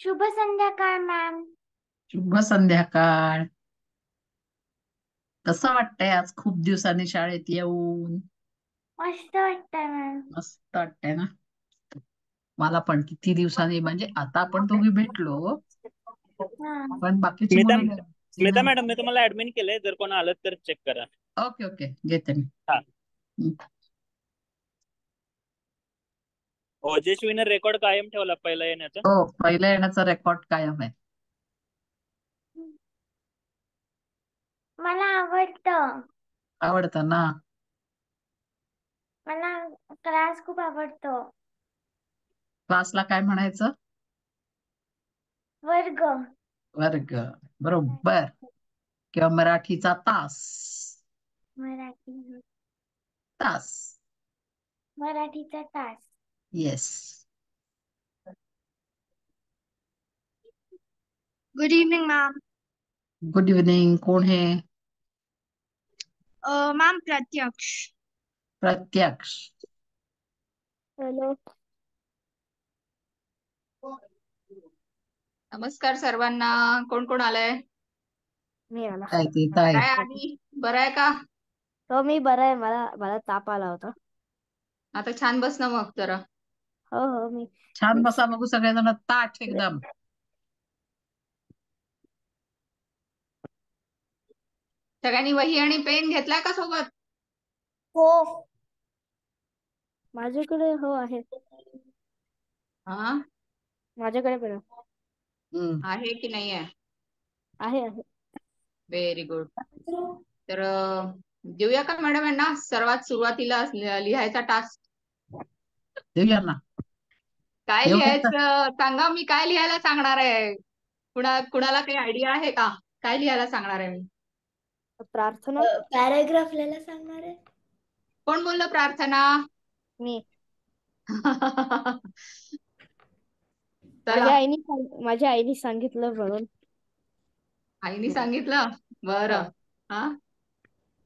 शुभ संध्याकाळ मॅम. शुभ संध्याकाळ. कसं वाटतंय आज खूप दिवसांनी शाळेत येऊन? मस्त वाटतंय मॅम. मस्त वाटतंय ना. मला पण किती दिवसांनी, म्हणजे आता आपण दोघी भेटलो, हा. पण बाकीची स्मिता मुलं स्मिता मॅडम, मी तुम्हाला ऍडमिन केलंय. जर कोण आलं तर चेक करा. ओके ओके, घेते मी. हा. हं. ओजस्वीने रेकॉर्ड कायम ठेवला पहिला येण्याचा. हो, पहिल्या येण्याचा रेकॉर्ड कायम आहे. मला आवडतं. आवडतं ना. मला क्लास खूप आवडतो. क्लासला काय म्हणायचं? वर्ग. वर्ग. बरोबर. किंवा मराठीचा तास. मराठी. तास. मराठीचा तास. Yes. Good evening ma'am. Good evening. कोण हे? मॅम प्रत्यक्ष. प्रत्यक्ष. हॅलो. नमस्कार सर्वांना. कोण कोण आलंय? मी आला. काय ते काय? काय आधी बरं आहे का? हो, मी बरं आहे. मला ताप आला होता. आता छान बस ना मग जरा. हो हो, मी छान बसा बघू सगळेजण ताठ एकदम. सगळ्यांनी वही आणि पेन घेतलाय का सोबत? हो. माझ्याकडे हो आहे. हा, माझ्याकडे पण हम्म. आहे की नाही आहे? आहे. Very good. तर देऊया का मॅडम यांना सर्वात सुरुवातीला लिहायचा टास्क? देऊया ना. काय एवढे तर लिहायचं सांगा. मी काय लिहायला सांगणार आहे? कुणाला काही आयडिया आहे का? काय लिहायला सांगणार आहे मी? प्रार्थना. पॅराग्राफ लिहायला सांगणार आहे. कोण बोललं प्रार्थना? मी. चला, माझ्या आईने सांगितलं म्हणून. आईने सांगितलं. हो. बरं. हा,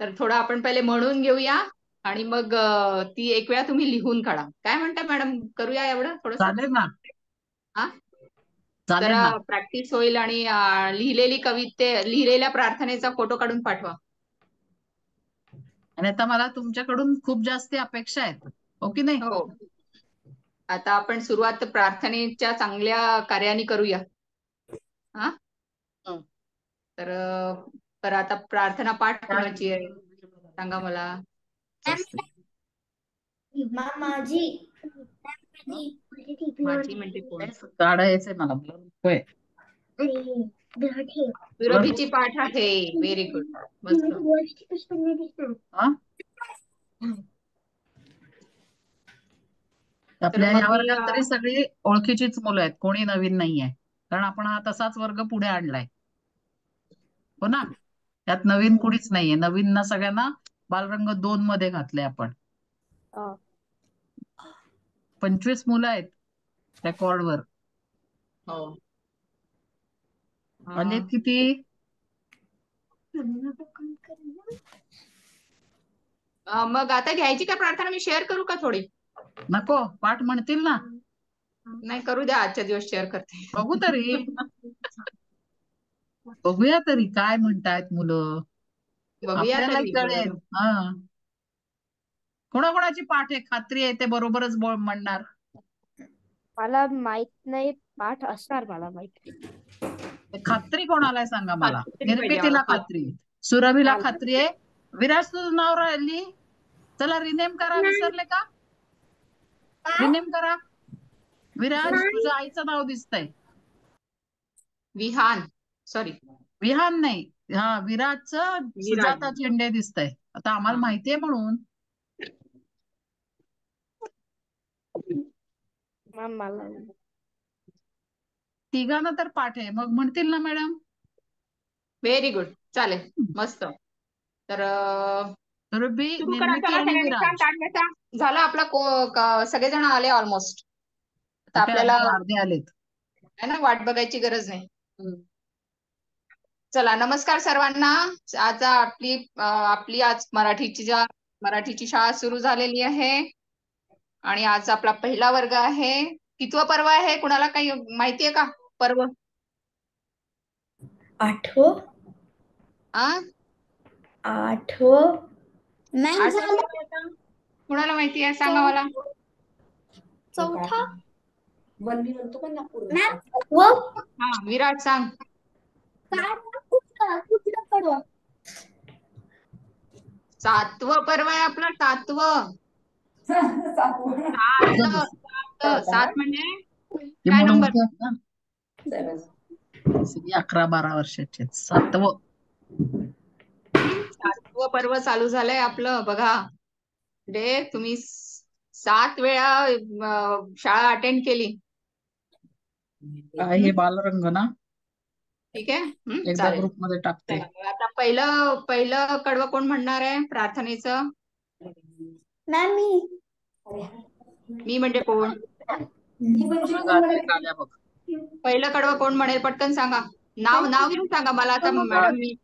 तर थोडं आपण पहिले म्हणून घेऊया आणि मग ती एक वेळा तुम्ही लिहून काढा. काय म्हणता मॅडम? करूया एवढं थोडस? चालेल ना. हा, चालेल जरा ना. प्रॅक्टिस होईल. आणि लिहिलेल्या प्रार्थनेचा फोटो काढून पाठवा. आणि आता मला तुमच्याकडून खूप जास्त अपेक्षा आहेत, हो की नाही? हो, आता आपण सुरुवात प्रार्थनेच्या चांगल्या कार्याने करूया. हा, हं. तर आता प्रार्थना पाठ कुणाची आहे सांगा मला. माझी. माझी म्हणजे कोण? काढायचंय मला. होय. सुरभीची पाठ आहे. Very good. मस्त. हा? तर आपल्या मग या मी वर्गात तरी सगळी ओळखीचीच मुलं आहेत, कोणी नवीन नाहीये. कारण आपण हा तसाच वर्ग पुढे आणलाय, हो ना. त्यात नवीन कुणीच नाहीये. नवीन ना सगळ्यांना बालरंग 2 मध्ये घातले आपण. 25 मुलं आहेत रेकॉर्डवर. हो, आलेत किती? मग आता घ्यायची का प्रार्थना? मी शेअर करू का थोडी? नको, पाठ म्हणतील ना. नाही, करू द्या. आजच्या दिवस शेअर करते. बघू तरी. बघूया तरी काय म्हणतायत मुलं. बघूया आपल्यालाही तरी. कळेल. बरं. हा, कोणाकोणाची पाठ आहे खात्री आहे ते बरोबरच म्हणणार. मला माहित नाही. पाठ असणार मला माहित. खात्री कोणाला आहे सांगा मला. खात्री पाहिजे मला. निर्मितीला खात्री, सुरभीला मला. खात्री आहे. विराज तुझं नाव राहिली. चला रिनेम करा. विसरले का? रिनेम करा. विराज तुझं आईचं नाव दिसतंय. विहान, सॉरी, विहान नाही. हा, विराजचं विराज. सुजाता झेंडे दिसतंय. आता आम्हाला हा. माहितीये म्हणून. मला. तिघांना तर पाठ आहे, मग म्हणतील ना मॅडम. Very good. चालेल, मस्त. तर सुरभी, सुरू करा. निर्मिती चला आणि सगळ्यांनी छान विराज. ताट घ्यायचा. झाला आपला सगळेजण आले ऑलमोस्ट. तर कुठे आपल्याला आले? अर्धे आलेत. है ना, वाट बघायची गरज नाही. चला, नमस्कार सर्वांना. आज आपली आज मराठीची शाळा सुरू झालेली आहे. आणि आज आपला पहिला वर्ग आहे. कितवा पर्व आहे कुणाला काही माहितीये का? पर्व? आठवं आ आठवं आठवं काय आता? कुणाला माहिती आहे सांगा मला. चौथा वल्ली म्हणतो पण नागपूर. हा विराट सांग. कुठलं कडवं? सातवं पर्व आहे आपलं, सातवं. सात म्हणजे ते काय मुलं नंबर? मोठी आहेत ना, सगळी 11-12 वर्षाची आहेत. 7वं. सातवं पर्व चालू झालंय आपलं बघा. म्हणजे तुम्ही 7 वेळा शाळा अटेंड केली. हे बालरंग ना, ठीक आहे. एकदा चालेल. ग्रुप मध्ये टाकते. चला, मग आता पहिलं कडवं कोण म्हणणार आहे प्रार्थनेचं? मी म्हणजे कोण? आल्या बघ. पहिलं कडवं कोण म्हणेल पटकन सांगा. नाव घेऊन सांगा मला आता मॅडम, मी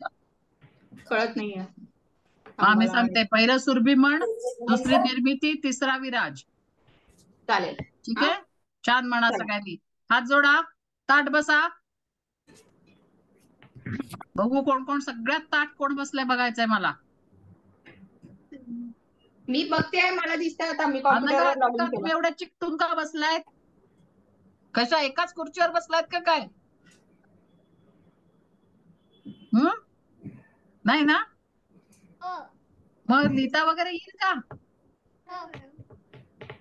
कळत नाहीये. हा मी सांगते. पहिलं सुरभी म्हण, दुसरी निर्मिती, तिसरा विराज. चालेल. ठीक आहे. छान म्हणा सगळ्यांनी. हात जोडा, ताट बसा. बघू कोण कोण सगळ्यात ताट कोण बसलाय बघायचंय मला. मी बघते, मला दिसतंय आता. मी नका, कॉम्प्युटरवर लॉग इन तुम्ही केलं. एवढ्या चिकटून का बसलायत? कशा एकाच खुर्चीवर बसलायत का काय? नाही ना? मग लिहिता वगैरे येईल का?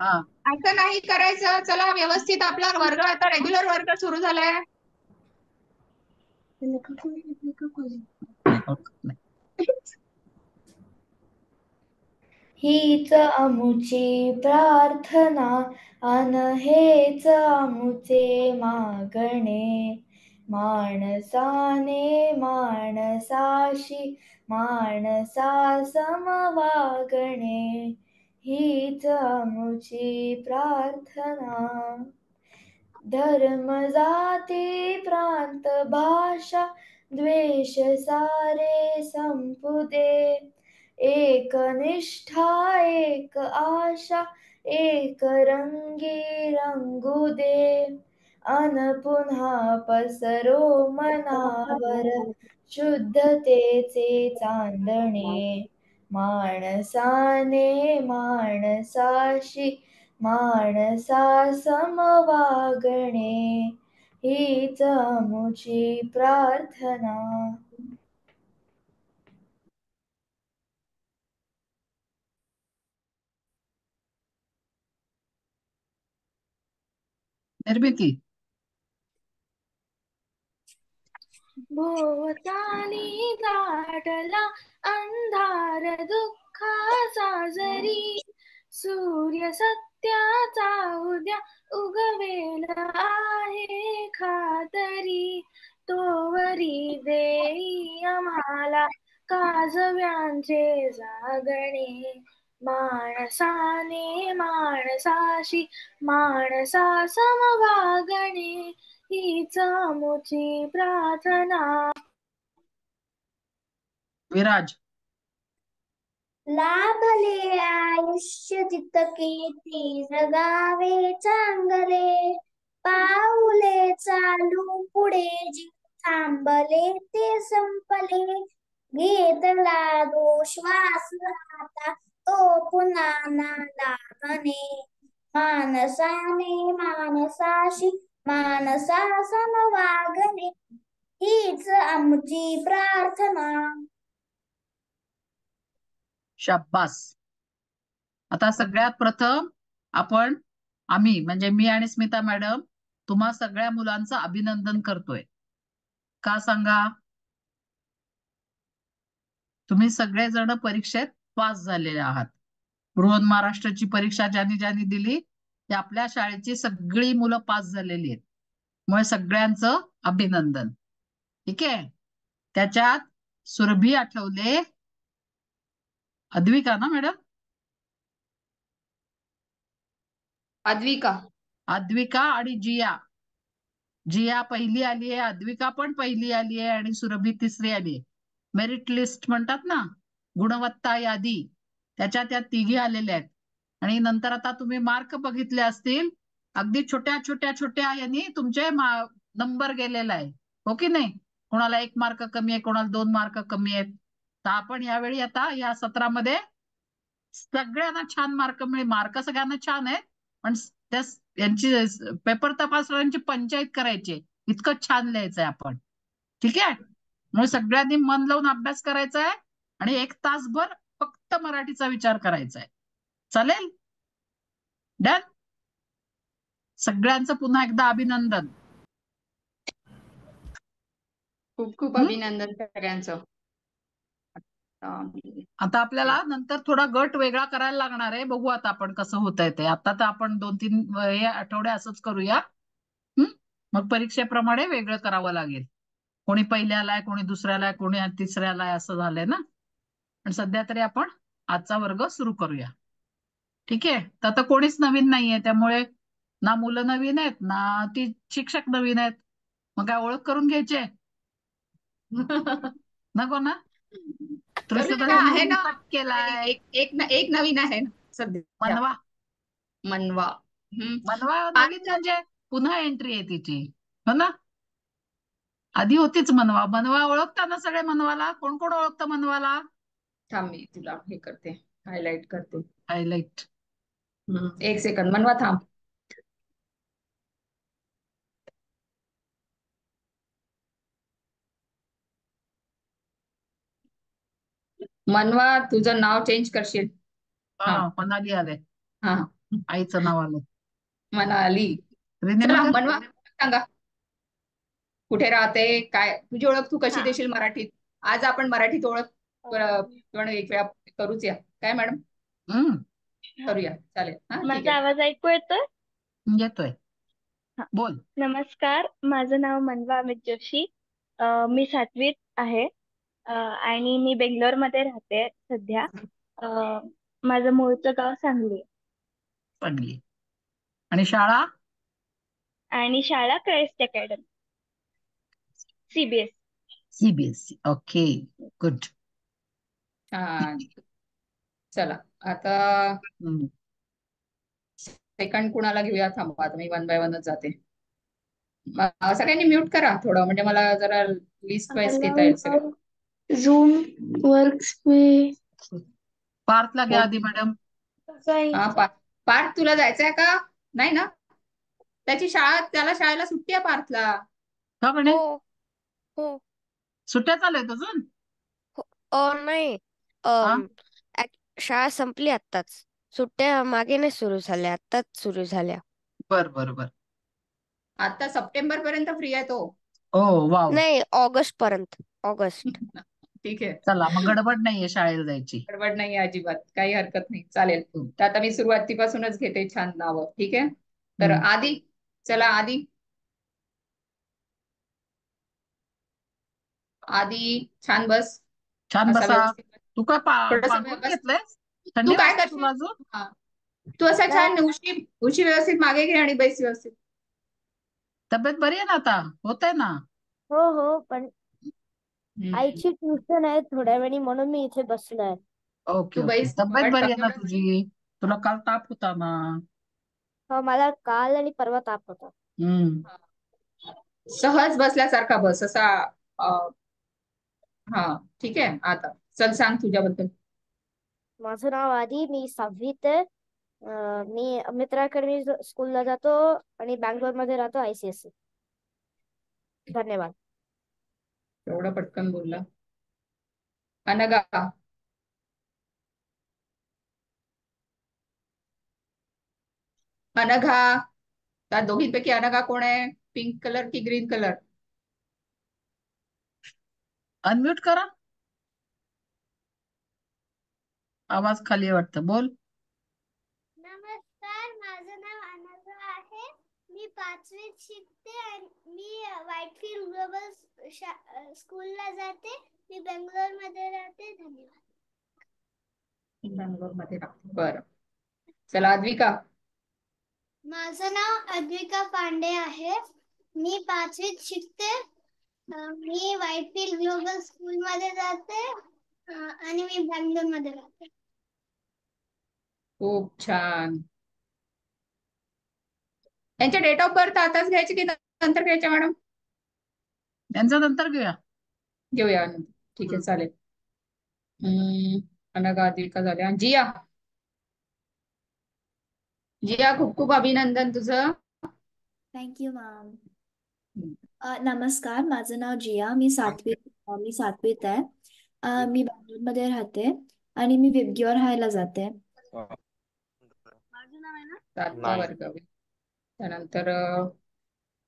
हा असं नाही करायचं. चला व्यवस्थित, आपला वर्ग आता रेग्युलर वर्ग सुरू झालाय. हीच आमुची प्रार्थना अन हेच आमुचे मागणे. माणसाने माणसाशी माणसा समवागणे. हीच आमुची प्रार्थना. धर्म जाती प्रांत भाषा द्वेष सारे संपू दे. एक निष्ठा एक आशा एक रंगी रंगू दे. अन पुन्हा पसरो मनावर शुद्धतेचे चांदणे. माणसाने माणसाशी माणसा समवागणे. हीच आमुची प्रार्थना. निर्मिती. भोवताली दाटला अंधार दुःखाचा जरी. सूर्य सत्याचा उद्या उगवेल आहे खातरी. तोवरी देई आम्हाला काजव्यांचे जागणे. माणसाने माणसाशी माणसा समवागणे. हीच आमुची प्रार्थना. विराज. लाभले आयुष्य जितके ते जगावे चांगले. पाऊले चालू पुढे जी थांबले ते संपले. घेतला श्वास आता तो पुन्हा ना लागणे. माणसाने माणसाशी माणसा समवागणे. हीच आमची प्रार्थना. शाब्बास. आता सगळ्यात प्रथम आम्ही म्हणजे मी आणि स्मिता मॅडम तुम्हा सगळ्या मुलांचं अभिनंदन करतोय. का सांगा? तुम्ही सगळेजण परीक्षेत पास झालेले आहात. बृहन महाराष्ट्राची परीक्षा ज्यांनी दिली ते आपल्या शाळेची सगळी मुलं पास झालेली आहेत. मुळे सगळ्यांचं अभिनंदन. ठीक आहे. त्याच्यात सुरभी आठवले, अद्विका ना मॅडम? अद्विका आणि जिया पहिली आली आहे, अद्विका पण पहिली आली आहे आणि सुरभी तिसरी आली आहे. मेरिट लिस्ट म्हणतात ना, गुणवत्ता यादी, त्याच्यात त्या तिघी आलेल्या आहेत. आणि नंतर आता तुम्ही मार्क बघितले असतील, अगदी छोट्या यांनी तुमचे नंबर गेलेला आहे, हो की नाही? कोणाला 1 मार्क कमी आहे, कोणाला 2 मार्क कमी आहेत. तर आपण यावेळी आता या सत्रामध्ये सगळ्यांना छान मार्क मिळेल. मार्क सगळ्यांना छान आहेत, पण त्या यांची पेपर तपासणाऱ्यांची पंचायत करायची, इतकं छान लिहायचंय आपण. ठीक आहे? म्हणून सगळ्यांनी मन लावून अभ्यास करायचा आहे आणि 1 तासभर फक्त मराठीचा विचार करायचा आहे. चालेल? डन? सगळ्यांचं पुन्हा एकदा अभिनंदन. खूप खूप हं? अभिनंदन सगळ्यांचं. आता आपल्याला नंतर थोडा गट वेगळा करायला लागणार आहे. बघू आता आपण कसं होतंय ते. आता तर आपण 2-3 हे आठवडे असंच करूया. मग परीक्षेप्रमाणे वेगळं करावं लागेल. कोणी पहिल्याला आहे, कोणी दुसऱ्याला आहे, कोणी तिसऱ्याला आहे, असं झालंय ना. पण सध्या तरी आपण आजचा वर्ग सुरू करूया. ठीक आहे? तर आता कोणीच नवीन नाहीये, त्यामुळे ना मुलं नवीन आहेत ना ती शिक्षक नवीन आहेत. मग काय ओळख करून घ्यायची आहे? नको ना? करूया ना, आहे ना. पाठ केलाय. एक नवीन आहे ना सध्या, मनवा. मनवा. मनवा नवीन म्हणजे पुन्हा एंट्री आहे तिची, हो ना? आधी होतीच मनवा. मनवा ओळखता ना सगळे मनवाला? कोण कोण ओळखतं मनवाला? थांब, मी तुला हे करते, हायलाइट करते. हायलाइट. 1 सेकंद, मनवा थांब. मनवा, तुझं नाव चेंज करशील? हा, मनाली आले. हा, आईचं नाव आलं. मनाली. रिनिमा चला मनवा, सांगा कुठे राहते, काय तुझी ओळख तू कशी देशील मराठीत? आज आपण मराठीत ओळख पण एक वेळा करूच या. काय मॅडम? करूया, चालेल. हा, ठीक माझा आहे. आवाज ऐकू येतोय? येतोय. बोल. नमस्कार, माझं नाव मनवा अमित जोशी. मी 7वीत आहे आणि मी बेंगलोरमध्ये राहते सध्या. माझं मूळचं गाव सांगली चांगली. आणि शाळा? आणि शाळा Christ academy, CBSE. CBSE. Okay, good. छान. चला आता सेकंड कुणाला घेऊया? थांबा, आता मी 1 बाय 1च जाते. सगळ्यांनी म्यूट करा थोडं, म्हणजे मला जरा लिस्ट वाईज घेता येईल सगळं. झूम वर्क्स में पार्थला घ्या आधी मॅडम. पार्थ, तुला जायचंय का? नाही ना? त्याला शाळेला सुट्टी आहे पार्थला. का म्हणे? हो हो. सुट्ट्या चालू आहेत अजून? नाही, हा? शाळा संपली आत्ताच. सुट्ट्या मागे नाही सुरू झाल्या, आत्ताच सुरू झाल्या. बर बर बर. आता सप्टेंबर पर्यंत फ्री आहे तो. ओ वाव. नाही, ऑगस्ट पर्यंत. ऑगस्ट. ठीक आहे, चला मग गडबड नाहीये शाळेला जायची. गडबड नाही अजिबात, काही हरकत नाही, चालेल. तर आता मी सुरुवातीपासूनच घेते छान नावं. ठीक आहे, तर आदी, चला आदी. आदी, छान बस. छान असा बसा. व्यवस्थित. तू काय थोडंसं पांघरून बस. घेतलंयस? तू थंडी काय वाजते तुला करशील? अजून? हा. तू असा छान उशी व्यवस्थित मागे घे आणि बैस व्यवस्थित. तब्येत बरी आहे ना आता? होतंय ना? हो हो, पण आईची ट्युशन आहे थोड्या वेळी, म्हणून मी इथे बसलोय. ओके तू ओके. बैस, तब्येत बरी आहे ना तुझी? तुला काल ताप होता ना? हो, मला काल आणि परवा ताप होता. सहज बसल्यासारखा बस असा. हा, ठीक आहे. आता चल, सांग तुझ्याबद्दल. माझं नाव आदी, मी 6वीत आहे. मी मित्र अकॅडमी स्कूलला जातो आणि बँगलोरमध्ये राहतो, ICSE. धन्यवाद. एवढं पटकन बोलला. अनघा. अनघा, त्या दोघींपैकी अनघा कोण आहे? पिंक कलर की ग्रीन कलर? अनम्यूट करा. आवाज खाली आहे वाटतं. बोल. नमस्कार, माझं नाव अनघा आहे. मी 5वीत शिकते आणि मी व्हाईटफील्ड ग्लोबल स्कूलला जाते. मी बेंगलोरमध्ये राहते. धन्यवाद. बेंगलोरमध्ये राहते, बरं. चला अद्विका. माझं नाव अद्विका पांडे आहे. मी 5वीत शिकते. मी व्हाईटफील्ड ग्लोबल स्कूलमध्ये जाते आणि मी बेंगलोरमध्ये राहते. खूप छान. यांच्या डेट ऑफ बर्थ आताच घ्यायचे की नंतर घ्यायचे मॅडम? यांचा नंतर घेऊया नंतर. ठीक आहे, चालेल. अनघा, द्विका झाल्या. जिया, खूप खूप अभिनंदन तुझं. Thank you ma'am. नमस्कार, माझं नाव जिया. मी सातवीत आहे. मी बंगळुरूमध्ये राहते आणि मी विबग्योर हायला जाते. माझं नाव आहे ना 7वा वर्ग. त्यानंतर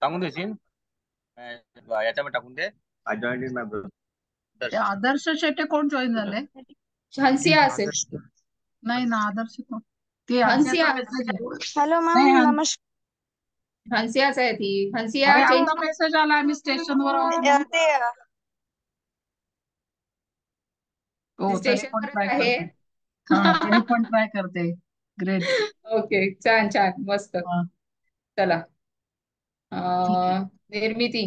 टाकून देशील याच्यामध्ये टाकून दे. आदर्श शेटे कोण जॉईन झाले? हंसिया असेल. नाही ना, आदर्श कोण? ते हंसिया. हॅलो मॅम, नाही, नमस्कार. हंसियाच आहे ती. हंसिया अरे चेंज. आमचा मेसेज आला, आम्ही स्टेशनवर आहोत ना. हो, तरी स्टेशन पण वरच ट्राय आहे. करते. हा, तरी पण ट्राय करते. ग्रेट. ओके, छान छान, मस्त. चला, निर्मिती.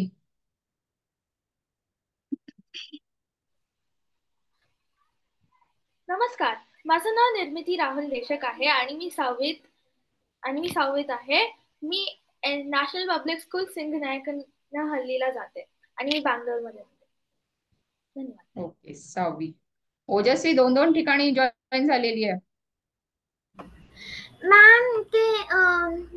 नमस्कार, माझं नाव निर्मिती राहुल देशक आहे आणि मी सहावीत आहे. मी नॅशनल पब्लिक स्कूल सिंगनायकनहल्लीला जाते आणि मी बँगलोरमध्ये राहते. धन्यवाद. ओके, 6वी. ओजस्वी 2 ठिकाणी जॉईन झालेली आहे. मॅम, ते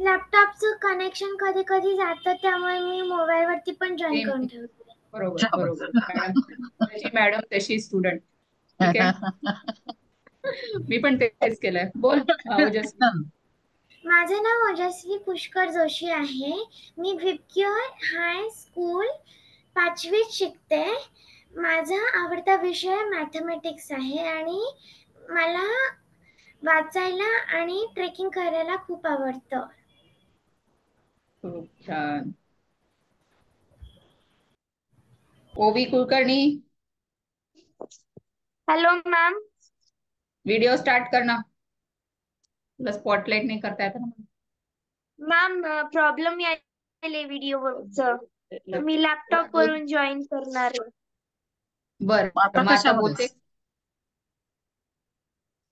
लॅपटॉपचं कनेक्शन कधी कधी जातं, त्यामुळे मी मोबाईल वरती पण जॉईन करून ठेवते. बरोबर बरोबर. मॅडम तशी स्टुडंट. ठीक आहे. मी पण तेच केलंय. बोल ओजस्वी. माझं नाव ओजस्वी पुष्कर जोशी आहे. मी विबग्योर हाय स्कूल 5वीत शिकते. माझा आवडता विषय मॅथमॅटिक्स आहे आणि मला वाचायला आणि ट्रेकिंग करायला खूप आवडतं. खूप छान. ओवी Kulkarni. Hello ma'am. Video start करना. तुला स्पॉटलाइट नाही करता येत ना. मॅम, प्रॉब्लेम यायले व्हिडिओचं. मी लॅपटॉप वरून जॉईन करणार आहे. बरं, आता मग आता कशावर बोलते.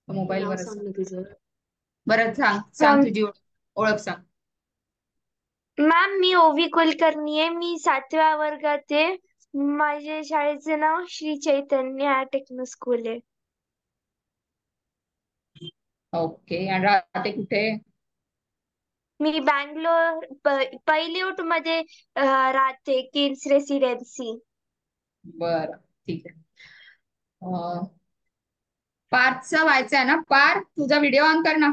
मोबाईल वर. बरं, सांग तुझी ओळख सांग. मॅम, मी ओवी कुलकर्णी आहे. मी 7व्या वर्गात आहे. माझ्या शाळेचं नाव श्री चैतन्य टेक्नो स्कूल आहे. ओके, आणि राहते कुठे? मी बँगलोर पैलिओट मध्ये राहते, किड्स रेसिडेन्सी. बरं, ठीक आहे. पार्थचा व्हायचा आहे ना. पार्थ, तुझा व्हिडिओ ऑन कर ना.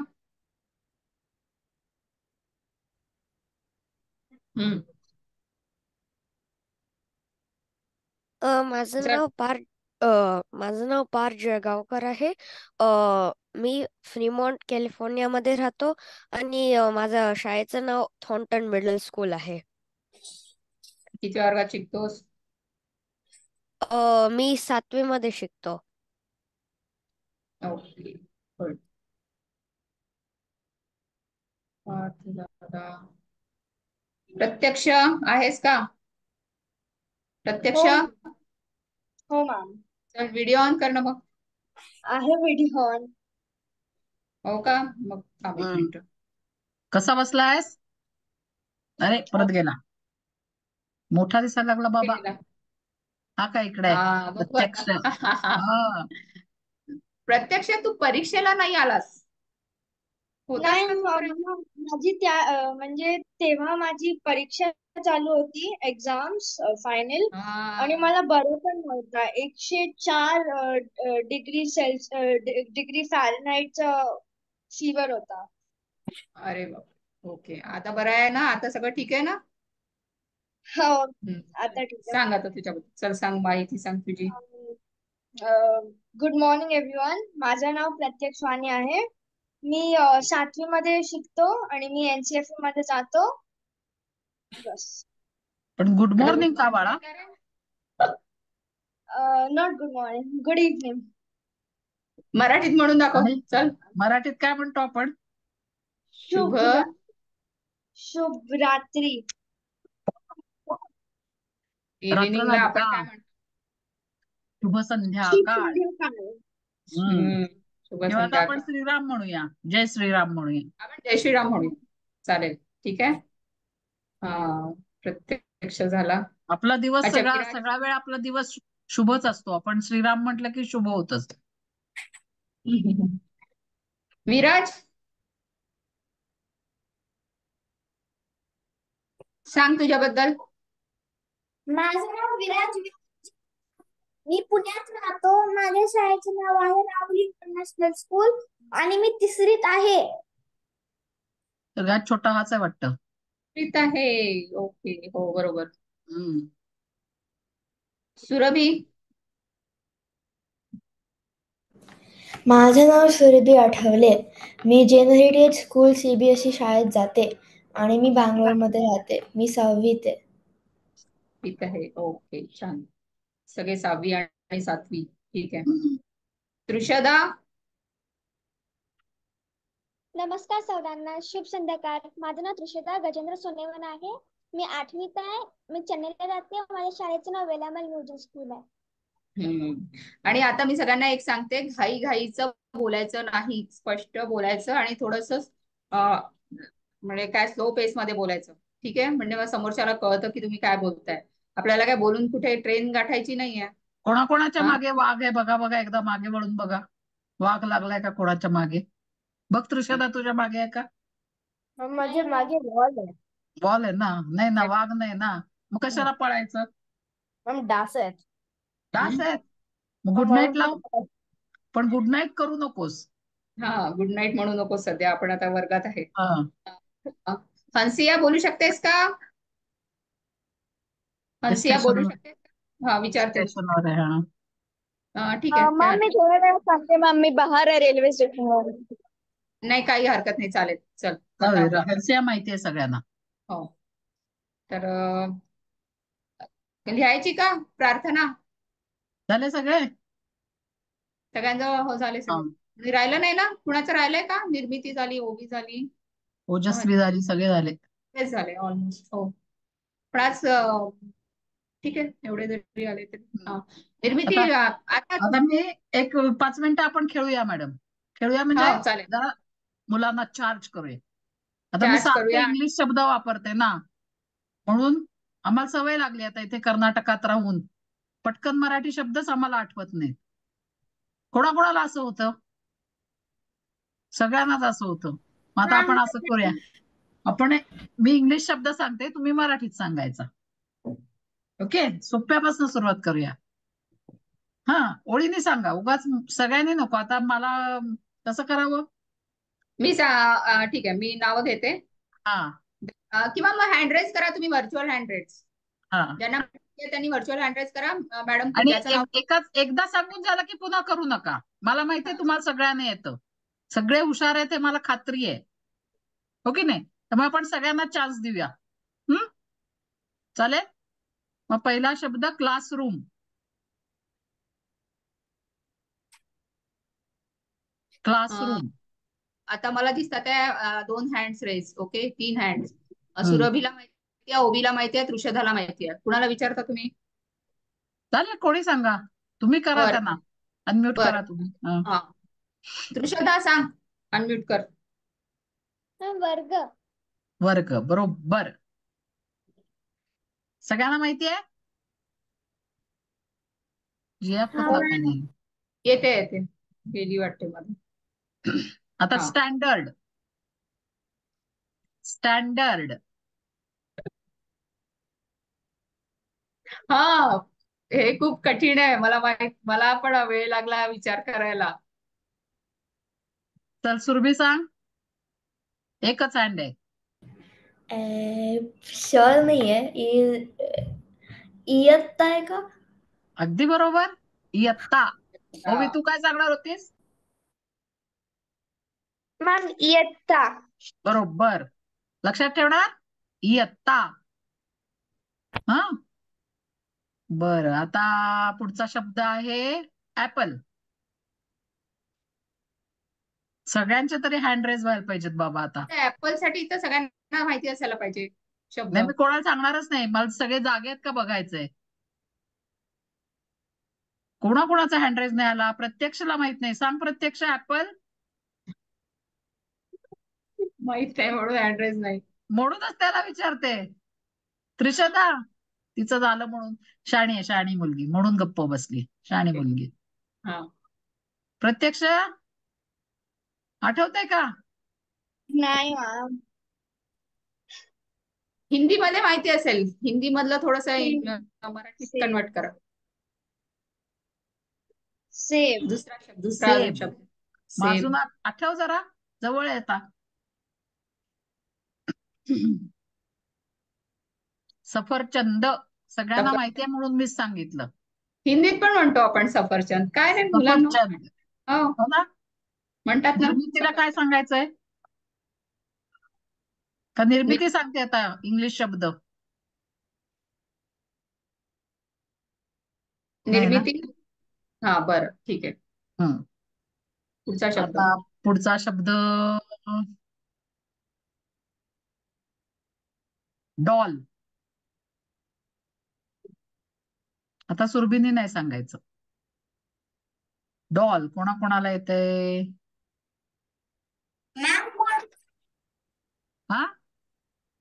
माझं नाव पार्थ जळगावकर आहे. मी फ्रीमॉन्ट कॅलिफोर्नियामध्ये राहतो आणि माझं शाळेचं नाव थॉर्नटन मिडल स्कूल आहे. किती वर्गात शिकतोस? मी 7वी मध्ये शिकतो. ओके, प्रत्यक्ष आहेस का? प्रत्यक्ष. हो मॅम. चल, व्हिडिओ ऑन कर ना. मग आहे व्हिडिओ ऑन. हो का? मग थांब 1 मिनिट. कसा बसलायस? अरे परत गेला. मोठा दिसायला लागला बाबा. हा का इकडे प्रत्यक्ष. प्रत्यक्ष तू परीक्षेला नाही आलास? नाही, माझी म्हणजे तेव्हा माझी परीक्षा चालू होती, एक्झाम्स फायनल, आणि मला बरं पण नव्हता. 104 डिग्री फॅरनहाइटचा फीवर होता. अरे बाप. ओके, आता बरं आहे ना? आता सगळं ठीक आहे ना? हो, आता ठीक आहे. सांग आता तुझ्याबद्दल. चल, सांग, माहिती सांग तुझी. Good morning everyone. माझं नाव प्रत्यक्ष वाणी आहे. मी 7वी मध्ये शिकतो आणि मी NCFE मध्ये जातो. बस. पण गुड मॉर्निंग का बाळा? Not good morning, good evening. मराठीत म्हणून दाखव. चल, मराठीत काय म्हणतो आपण? शुभ रात्री. इव्हिनिंगला आपण काय म्हणतो? शुभ संध्याकाळ. शुभ किंवा आता आपण संध्याकाळ. श्रीराम म्हणूया. जय श्रीराम म्हणूया. आपण जय श्रीराम म्हणूया. चालेल, ठीक आहे. प्रत्यक्ष झाला. आपला दिवस अच्छा सगळा विराज. सगळा वेळ आपला दिवस शुभच असतो. आपण श्रीराम म्हटलं की शुभ होतच. विराज सांग तुझ्याबद्दल. माझं नाव विराज. मी पुण्यात राहतो. माझ्या शाळेचे नाव आहे राहुल इंटरनॅशनल स्कूल आणि मी तिसरीत आहे. सगळ्यात छोटा हाच आहे वाटतं. प्रीत आहे. ओके, हो बरोबर. हम्म. सुरभी. माझं नाव सुरभी आठवले. मी जेन हेरिटेज स्कूल CBSE शाळेत जाते आणि मी बँगलोरमध्ये राहते. मी 6वीत आहे. प्रीत आहे. ओके, छान. सगळे 6वी आणि 7वी. ठीक आहे. हम्म. त्रिशदा. नमस्कार सर्वांना, शुभ संध्याकाळ. माझं नाव त्रिशदा गजेंद्र सोनेवन आहे. मी 8वीत आहे. मी चेन्नईला राहते. माझ्या शाळेचं नाव वेलामल म्युझिक स्कूल आहे. आणि आता मी सगळ्यांना एक सांगते, घाई घाईचं बोलायचं नाही, स्पष्ट बोलायचं आणि थोडस म्हणजे काय स्लो पेस मध्ये बोलायचं. ठीक आहे, म्हणजे मग समोरच्याला कळतं की तुम्ही काय बोलताय. आपल्याला काय बोलून कुठे ट्रेन गाठायची नाहीये. कोणाकोणाच्या हा? मागे वाघ आहे बघा बघा, एकदा मागे वळून बघा. वाघ लागलाय का कोणाच्या मागे? बघ त्रिशदा, तुझ्या मागे आहे का? माझ्या मागे बॉल आहे. बॉल आहे ना? नाही ना, वाघ नाही ना. मग कशाला पळायचं? मॅम डास आहेत. डास आहेत. मग गुड नाईट लाव. पण गुड नाईट करू नकोस. हा, गुड नाईट म्हणू नको. सध्या आपण आता वर्गात आहे. हा. हंसिया बोलू शकतेस का? हंसिया बोलू स्टेशनवर शकतेस का? हा, विचारते. स्टेशनवर आहे. हा. ठीक आहे. मॅम मी थोड्या वेळात सांगते. मॅम मी बाहेर आहे रेल्वे स्टेशनवर. नाही, काही हरकत नाही, चालेल. चल आता आपण. हंसिया माहिती आहे सगळ्यांना. हो, तर लिहायची का प्रार्थना? झाले सगळे? सगळ्यांजवळ हो झाले सगळे. आणि राहिलं नाही ना? कुणाचं राहिलंय का? निर्मिती झाली, ओबी झाली, ओजस्वी झाली, सगळे झाले. तेच झाले ऑलमोस्ट. हो, पण आज ठीक आहे, एवढे जरी आले तरी. निर्मिती आता आता मी एक 5 मिनिटं आपण खेळूया मॅडम. खेळूया म्हणजे हो, चालेल. जरा मुलांना चार्ज करूया. आता मी चार्ज सारखे करूया. इंग्लिश शब्द वापरते ना, म्हणून आम्हाला सवय लागली आता इथे कर्नाटकात राहून. पटकन मराठी शब्दच आम्हाला आठवत नाही. कोणाकोणाला असं होतं? सगळ्यांनाच असं होतं. मग आता आपण असं करूया, मी इंग्लिश शब्द सांगते, तुम्ही मराठीत सांगायचा. ओके, सोप्यापासून सुरुवात करूया. हा, ओळीने सांगा, उगाच सगळ्यांनी नको. आता मला कसं करावं? ठीक आहे, मी नावं घेते. किंवा मग हँड रेज करा तुम्ही, व्हर्च्युअल हँड रेज. ज्यांना त्यांनी व्हर्च्युअल हँड रेज करा. मॅडम आणि पूजाचं नाव एकदा सांगून झालं की पुन्हा करू नका. मला माहितीये तुम्हाला सगळ्यांना येतं, सगळे हुशार आहेत हे मला खात्री आहे. हो की नाही? त्यामुळे आपण सगळ्यांना चान्स देऊया. चालेल? मग पहिला शब्द क्लासरूम. क्लासरूम. आता मला दिसतात आहे 2 हँड्स रेज. Okay, 3 hands. सुरभीला माहिती आहे, ओबीला माहिती आहे, त्रिशदाला माहिती आहे. कुणाला विचारता तुम्ही? चालेल, कोणी सांगा. तुम्ही करा त्यांना. अनम्यूट करा तुम्ही. त्रिशदा सांग, अनम्यूट कर. वर्ग. वर्ग, बरोबर. सगळ्यांना माहिती आहे? येते गेली वाटते मला. आता स्टँडर्ड. स्टँडर्ड. हा, हे खूप कठीण आहे. मला पण वेळ लागला विचार करायला. चल सुरभी सांग. एकच हँड आहे. श्योर नाहीये. इयत्ता आहे का? अगदी बरोबर, इयत्ता. ओवी, तू काय सांगणार होतीस? मॅम इयत्ता. बरोबर, लक्षात ठेवणार, इयत्ता. हा, बरं. आता पुढचा शब्द आहे ऍपल. सगळ्यांचे तरी हँड रेज व्हायला पाहिजेत बाबा. आता ऍपल साठी तर सगळ्यांना माहिती असायला पाहिजे शब्द. नाही, मी कोणाला सांगणारच नाही. मला सगळे जागे आहेत का बघायचंय. कोणाकोणाचा हँड रेज नाही आला? प्रत्यक्षला माहित नाही. सांग प्रत्यक्ष, ऍपल. माहित आहे म्हणून हँड रेज नाही. म्हणूनच त्याला विचारते. त्रिशदा, तिचं झालं म्हणून शाणी आहे, शाणी मुलगी म्हणून गप्प बसली, शाणी मुलगी. हा. प्रत्यक्ष आठवतंय का? नाही मॅम. हिंदीमध्ये माहिती असेल, हिंदी मधलं थोडंसं मराठीत सेब. कन्वर्ट करा. सेब. दुसरा शब्द, दुसरा अजून सेब. शब्द. माझून सेब. आठव जरा, जवळ येता. सफरचंद सगळ्यांना माहितीये म्हणून मीच सांगितलं. हिंदीत पण म्हणतो आपण सफरचंद. काय रे मुलांना? सफरचंद हो, हो ना. म्हणतात ना. निर्मितीला काय सांगायचंय? का निर्मिती सांगते आता इंग्लिश शब्द? नाही ना? निर्मिती. हा, बरं, ठीक आहे. हम्म. पुढचा शब्द. आता पुढचा शब्द डॉल. आता सुरभिनी नाही सांगायचं. डॉल कोणाकोणाला येतंय? हा,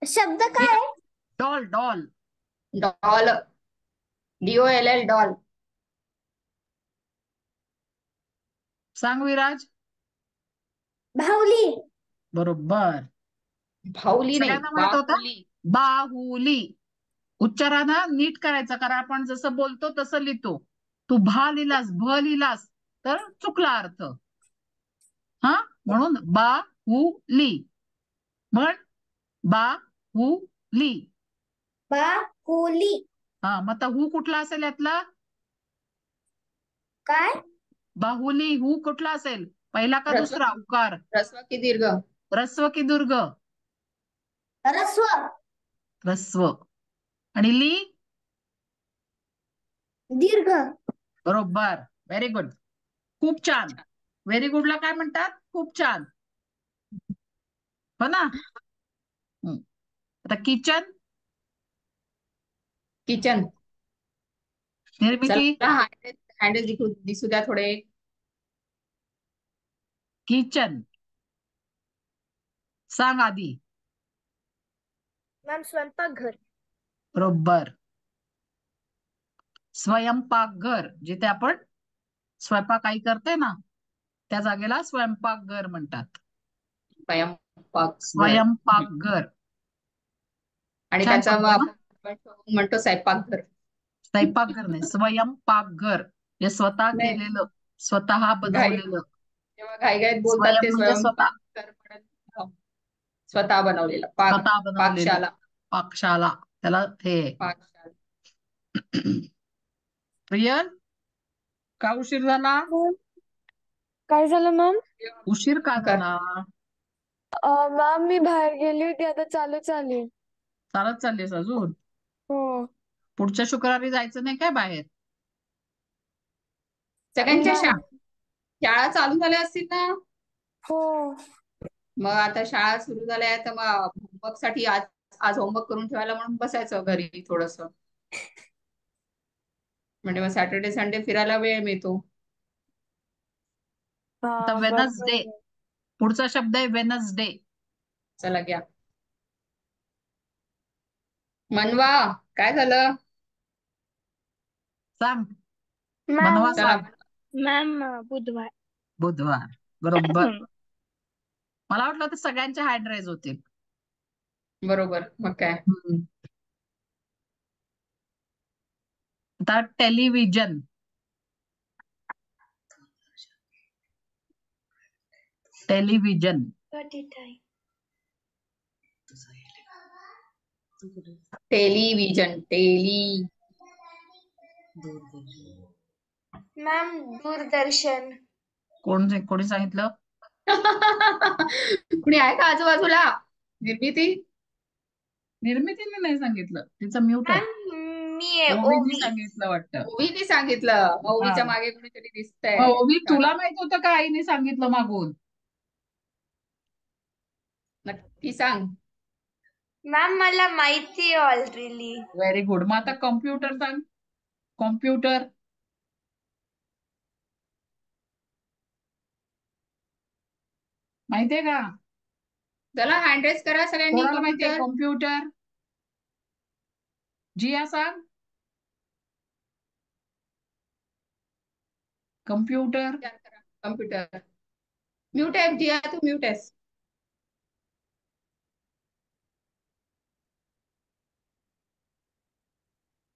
शब्द काय? Doll. Doll doll. DOLL, doll. सांग विराज. बाहुली. बरोबर. भाऊली नाही, सगळ्यांना माहित होतं? बाहुली. बाहुली. उच्चारानं नीट करायचं, कारण आपण जसं बोलतो तसं लिहितो. तू भा लिहिलास, भ लिहिलास तर चुकला अर्थ. हा, म्हणून बाहुली म्हण. बाहुली. बाहुली. हा, मग आता हू कुठला असेल यातला? काय? बाहुली हू कुठला असेल? पहिला का ह्रस्व. दुसरा? उकार. ह्रस्व की दीर्घ? ह्रस्व की दीर्घ? ह्रस्व. ह्रस्व. आणि ली? दीर्घ. बरोबर. Very good. खूप छान. व्हेरी गुडला काय म्हणतात? खूप छान. हो ना. आता किचन. किचन. निर्मिती. चला, हँडल दिसू द्या थोडे. किचन सांग आधी. मॅम स्वयंपाकघर. बरोबर. स्वयंपाकघर, जिथे आपण स्वयंपाक आई करते ना, त्या जागेला स्वयंपाकघर म्हणतात. स्वयंपाकघर. आणि छान त्याचा शब्द ना? आपण म्हणतो स्वयंपाकघर. स्वयंपाकघर नाही, स्वयंपाकघर. जे स्वतः नाही. केलेलं, स्वतः बनवलेलं. जेव्हा घाईघाईत बोलतात स्वयं ते म्हणजे स्वतः. स्वयंपाकघर म्हणत. हो. स्वतः बनवलेलं. स्वतः बनवलेलं. पाकशाला. पाकशाला त्याला हे. पाकशाला. प्रियल, का उशीर झाला? काय झालं मॅम? उशीर का झाला? मॅम मी बाहेर गेली होती, आता चालत आली. चालत चाललीस अजून? हो. पुढच्या शुक्रवारी जायचं नाही काय बाहेर? सगळ्यांच्या नाही. शाळा चालू झाल्या असतील ना? हो. मग आता शाळा सुरू झाल्या तर मग होमवर्क साठी आज होमवर्क करून ठेवायला म्हणून बसायचं घरी थोडस. म्हणजे मग सॅटर्डे संडे फिरायला वेळ मिळतो. आता हा, वेनसडे. बरोबर. पुढचा शब्द आहे वेनसडे. चला घ्या. मनवा. काय झालं? सांग. मनवा चला. सांग. मॅम बुधवार. बुधवार. बरोबर. मला वाटलं तर सगळ्यांचे हँड राईज होतील. बरोबर. मग काय. आता टेलिव्हिजन. टेलिव्हिजन. टेलिव्हिजन. मॅम दूरदर्शन. कोणी सांगितलं? कुणी आहे का आजूबाजूला? निर्मिती. निर्मितीने नाही सांगितलं, तिचं म्यूट आहे. मॅम मी ओवीने सांगितलं वाटतं. ओवीने सांगितलं. ओवीच्या मागे कुणीतरी दिसतंय. ओवी, तुला माहित होतं का आईने सांगितलं मागून? नक्की सांग. मॅम मला माहिती आहे ऑलरेडी. Very good. मग आता कॉम्प्युटर सांग. कॉम्प्युटर. माहितीये का? चला हँड रेस करा सगळ्यांनी. कोणाला माहितीये कॉम्प्युटर. कॉम्प्युटर? जिया सांग. कम्प्युटर. विचार करा. कम्प्युटर. म्यूट आहे जिया, तू म्यूट आहेस.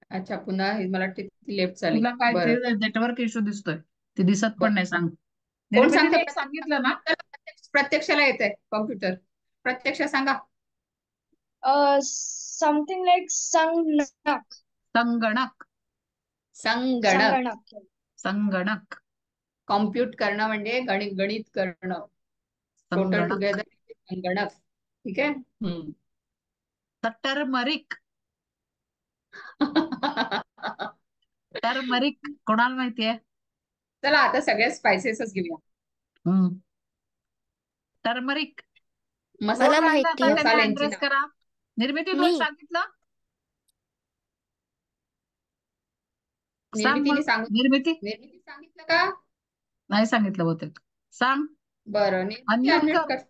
अच्छा, पुन्हा मला लेफ्ट झाली. तुला काय ते बरं, नेटवर्क इश्यू दिसतोय, ते दिसत पण नाही. सांग कोण निर्मिती, सांगते? तुला सांगितलं ना. प्रत्यक्षाला येत आहे कम्प्युटर. प्रत्यक्ष सांगा. समथिंग लाईक संगणक. संगणक. संगणक. संगणक. कॉम्प्युट करणं म्हणजे गणित करणं. टोटल संगणक. टुगेदर संगणक. ठीक आहे. टर्मरिक. टर्मरिक कोणाला माहितीये? चला आता सगळ्या स्पायसेसच घेऊया. टर्मरिक. मला माहितीये. त्यांना मसाल्यांची ऍड्रेस करा. निर्मिती, तुला मी सांगितलं? सांग निर्मितीने मग. निर्मिती सांगितलं का? नाही सांगितलं बहुतेक. सांग. बरं, निर्मिती अनम्यूट unmute कर. कर.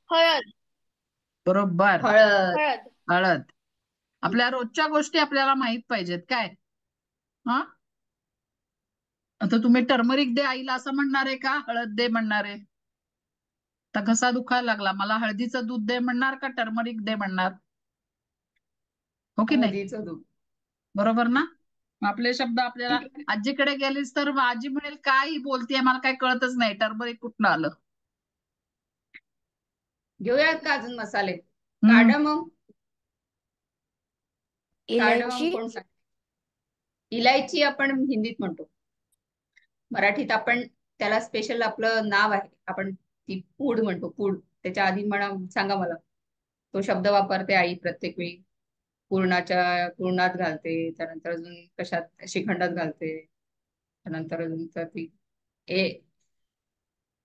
हळद. बरोबर. हळद. हळद. हळद. आपल्या रोजच्या गोष्टी आपल्याला माहित पाहिजेत काय. हा, आता तुम्ही टर्मरिक दे आईला असं म्हणणार आहे का हळद दे म्हणणार आहे? तर घसा दुखायला लागला, मला हळदीचं दूध दे म्हणणार का टर्मरिक दे म्हणणार? हो की नाही? हळदीचं दूध. बरोबर ना. आपले शब्द आपल्याला, आजीकडे गेलीस तर आजी म्हणेल काय ही बोलतेय, मला काय कळतच नाही, टर्मरिक कुठनं आलं. घेऊयात का अजून मसाले? हम्म. कार्डमम. इलायची. कोण सांग? इलायची आपण हिंदीत म्हणतो. मराठीत आपण त्याला स्पेशल आपलं नाव आहे, आपण ती पूड म्हणतो. पूड. त्याच्या आधी सांगा मला. तो शब्द वापरते आई प्रत्येक वेळी. पूर्णात घालते, त्यानंतर अजून कशात, श्रीखंडात घालते, त्यानंतर अजून तर ती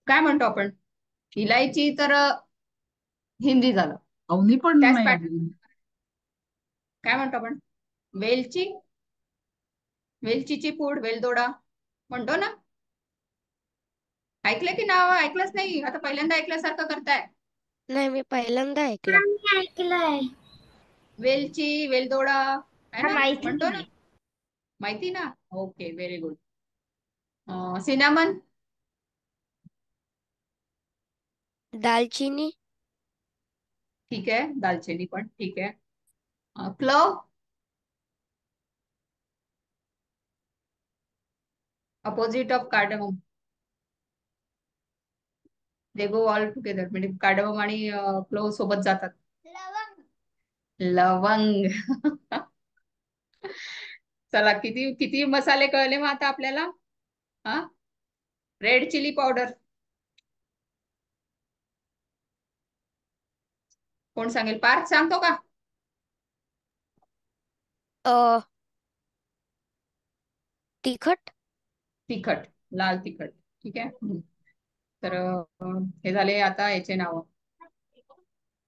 काय म्हणतो आपण, इलायची तर हिंदी झालं. अवनी पण त्याच नाही पॅटर्न आली. काय म्हणतो आपण? वेलचीची पूड, वेलदोडा म्हणतो ना. ऐकलं की नाव? ऐकलंच नाही, आता पहिल्यांदा ऐकल्यासारखं करताय. नाही, मी पहिल्यांदा ऐकलं. मी ऐकलंय. वेलची, वेलदोडा आहे ना, माहिती म्हणतो ना. माहिती ना. Okay, very good. सिनामन. दालचिनी. ठीक आहे, दालचिनी पण ठीक आहे. Club. Opposite of cardamom. They go all together, म्हणजे कार्डमम आणि क्लोव सोबत जातात. लवंग. चला, किती किती मसाले कळले मग आता आपल्याला. हा, रेड चिली पावडर. कोण सांगेल? पार्थ सांगतो का? तिखट. तिखट, लाल तिखट. ठीक आहे. तर हे झाले आता याचे नाव.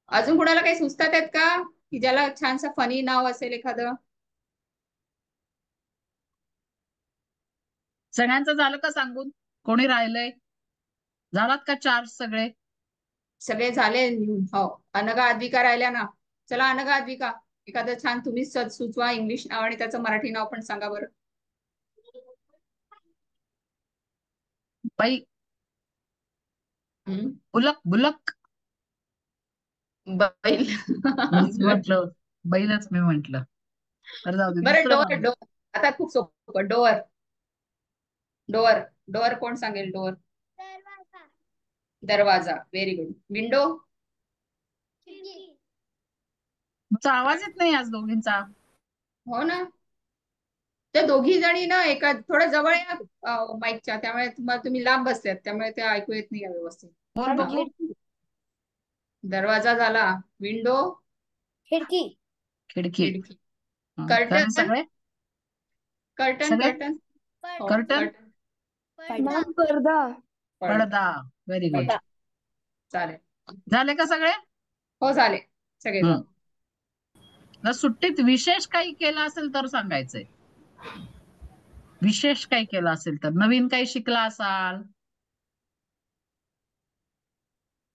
अजून कुणाला काही सुचतात आहेत का, की ज्याला छानसं फनी नाव असेल एखादं? सगळ्यांचं झालं का सांगून? कोणी राहिलंय? झालात का चार्ज सगळे? सगळे झाले. हो, अनघा आद्विका राहिल्या ना. चला अनघा आद्विका, एखादं छान तुम्ही सुचवा इंग्लिश नाव आणि त्याचं मराठी नाव पण सांगा बरं. बाई. बुलक. बुलक. बैल. मीच म्हटलं, बैलच मी म्हटलं. तर जाऊ दे. बरं, दुसरं डोअर. डोअर आता खूप सोपं. डोअर. डोअर. डोअर कोण सांगेल? डोअर. दरवाजा. Very good. विंडो. तुमचा आवाज येत नाही आज दोघींचा. हो ना, त्या दोघी जणी ना एका थोडं जवळ या माईकच्या, त्यामुळे तुम्ही लांब बसल्यात, त्यामुळे ते ऐकू येत नाही व्यवस्थित. बोल बघू. दरवाजा झाला. विंडो. खिडकी. खिडकी. खिडकी. झाले कर्टन. सगळे? कर्टन. सगळे? कर्टन. कर्टन. मॅम पडदा. पडदा. Very good. चालेल. झाले का सगळे? हो, झाले सगळे. जर सुट्टीत विशेष काही केलं असेल तर सांगायचंय. विशेष काही केलं असेल तर, नवीन काही शिकला असाल.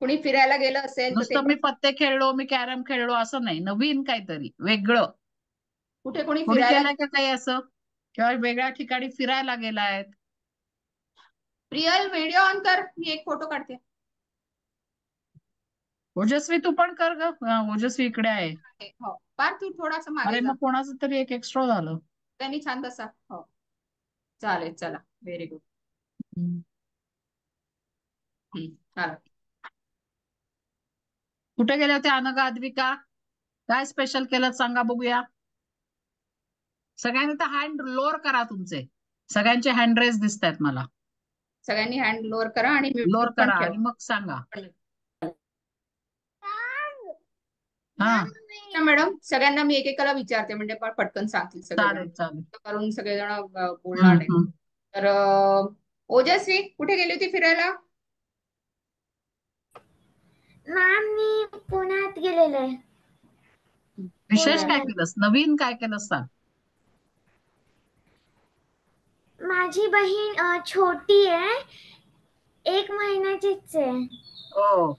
कुणी फिरायला गेलं असेल तर ते नुसतं मी पत्ते खेळलो, मी कॅरम खेळलो असं नाही, नवीन काहीतरी वेगळं. कुठे कोणी कोणी फिरायला केलंय का काही असं किंवा वेगळ्या ठिकाणी फिरायला गेलायत? प्रियल व्हिडिओ ऑन कर, मी एक फोटो काढते. ओजस्वी तू पण कर ग. ओजस्वी इकडे आहे. हो पार्थ तू थोडासा मागे अरे जा, मग कोणाचं तरी एक एक्स्ट्रा झालं. त्यांनी छान बसा. हो चालेल, चला व्हेरी गुड. चला कुठे गेले होते अनघा, अद्विका? काय स्पेशल केलं सांगा बघूया. सगळ्यांनी तर हँड लोअर करा तुमचे. सगळ्यांचे हँड रेस दिसत आहेत मला. सगळ्यांनी हँड लोअर करा आणि लोअर म्यूट पण करा ठेवा. आणि मग सांगा. हा मॅडम सगळ्यांना मी एकेकाला विचारते म्हणजे पटकन सांगतील सगळेजण, चालेल चालेल. करून सगळेजण बोलणार नाही. हम्म. तर ओजस्वी कुठे गेली होती फिरायला? मॅम मी पुण्यात गेलेले. विशेष काय केलंस? नवीन काय केलंस सांग. माझी बहीण छोटी आहे, 1 महिन्याचीच आहे. हो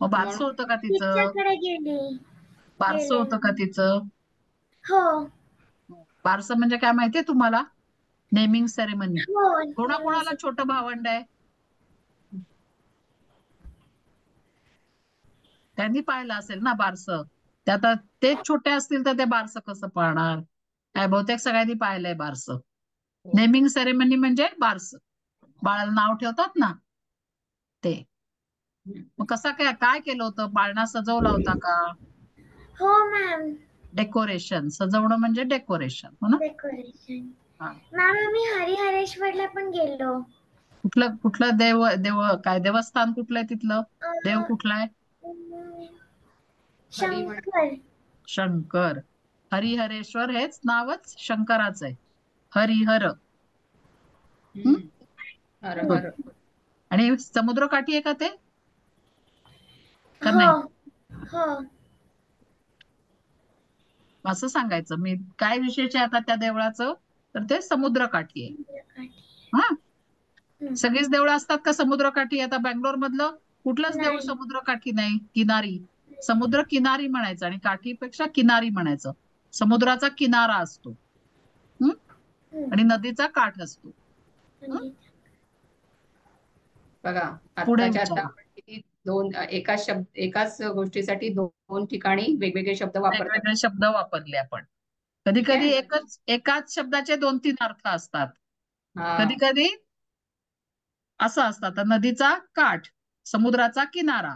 मग बारसं होतं का तिचं? तिच्याकडे गेली. बारसं होतं का तिचं? हो बारसं म्हणजे काय माहितीये तुम्हाला? Naming ceremony. हो कोणाकोणाला छोटं भावंड आहे? त्यांनी पाहिलं असेल ना बारसं. ते आता तेच छोटे असतील तर ते बारसं कसं पाळणार? काय बहुतेक सगळ्यांनी पाहिलंय बारसं. नेमिंग सेरेमनी म्हणजे बारसं. बाळाला नाव ठेवतात ना ते. मग कसा काय केलं होतं? पाळणा सजवला होता का? हो मॅम. डेकोरेशन. सजवणं म्हणजे डेकोरेशन हो ना? डेकोरेशन. हा. मॅम आम्ही हरिहरेश्वरला पण गेलो. कुठलं कुठलं काय देवस्थान कुठलंय तिथलं? देव कुठलाय? शंकर. शंकर. हरिहरेश्वर हेच नावच शंकराचं आहे. हरिहर. आणि समुद्रकाठी आहे का ते? हो हो असं सांगायचं. मी काय विशेष आहे आता त्या देवळाचं? तर ते समुद्रकाठी आहे. हा सगळीच देवळं असतात का समुद्रकाठी? आता बँगलोर मधलं कुठलंच देऊळ समुद्रकाठी नाही, किनारी. समुद्र किनारी म्हणायचं आणि काठीपेक्षा किनारी म्हणायचं. समुद्राचा किनारा असतो आणि नदीचा काठ असतो. बघा पुढे आताच्या विचारा. आता आपण किती एकाच गोष्टीसाठी दोन ठिकाणी वेगवेगळे शब्द वापरतात. वेगवेगळे शब्द वापरले आपण. कधी कधी एकाच शब्दाचे 2-3 अर्थ असतात. कधी कधी असं असतं. तर नदीचा काठ, समुद्राचा किनारा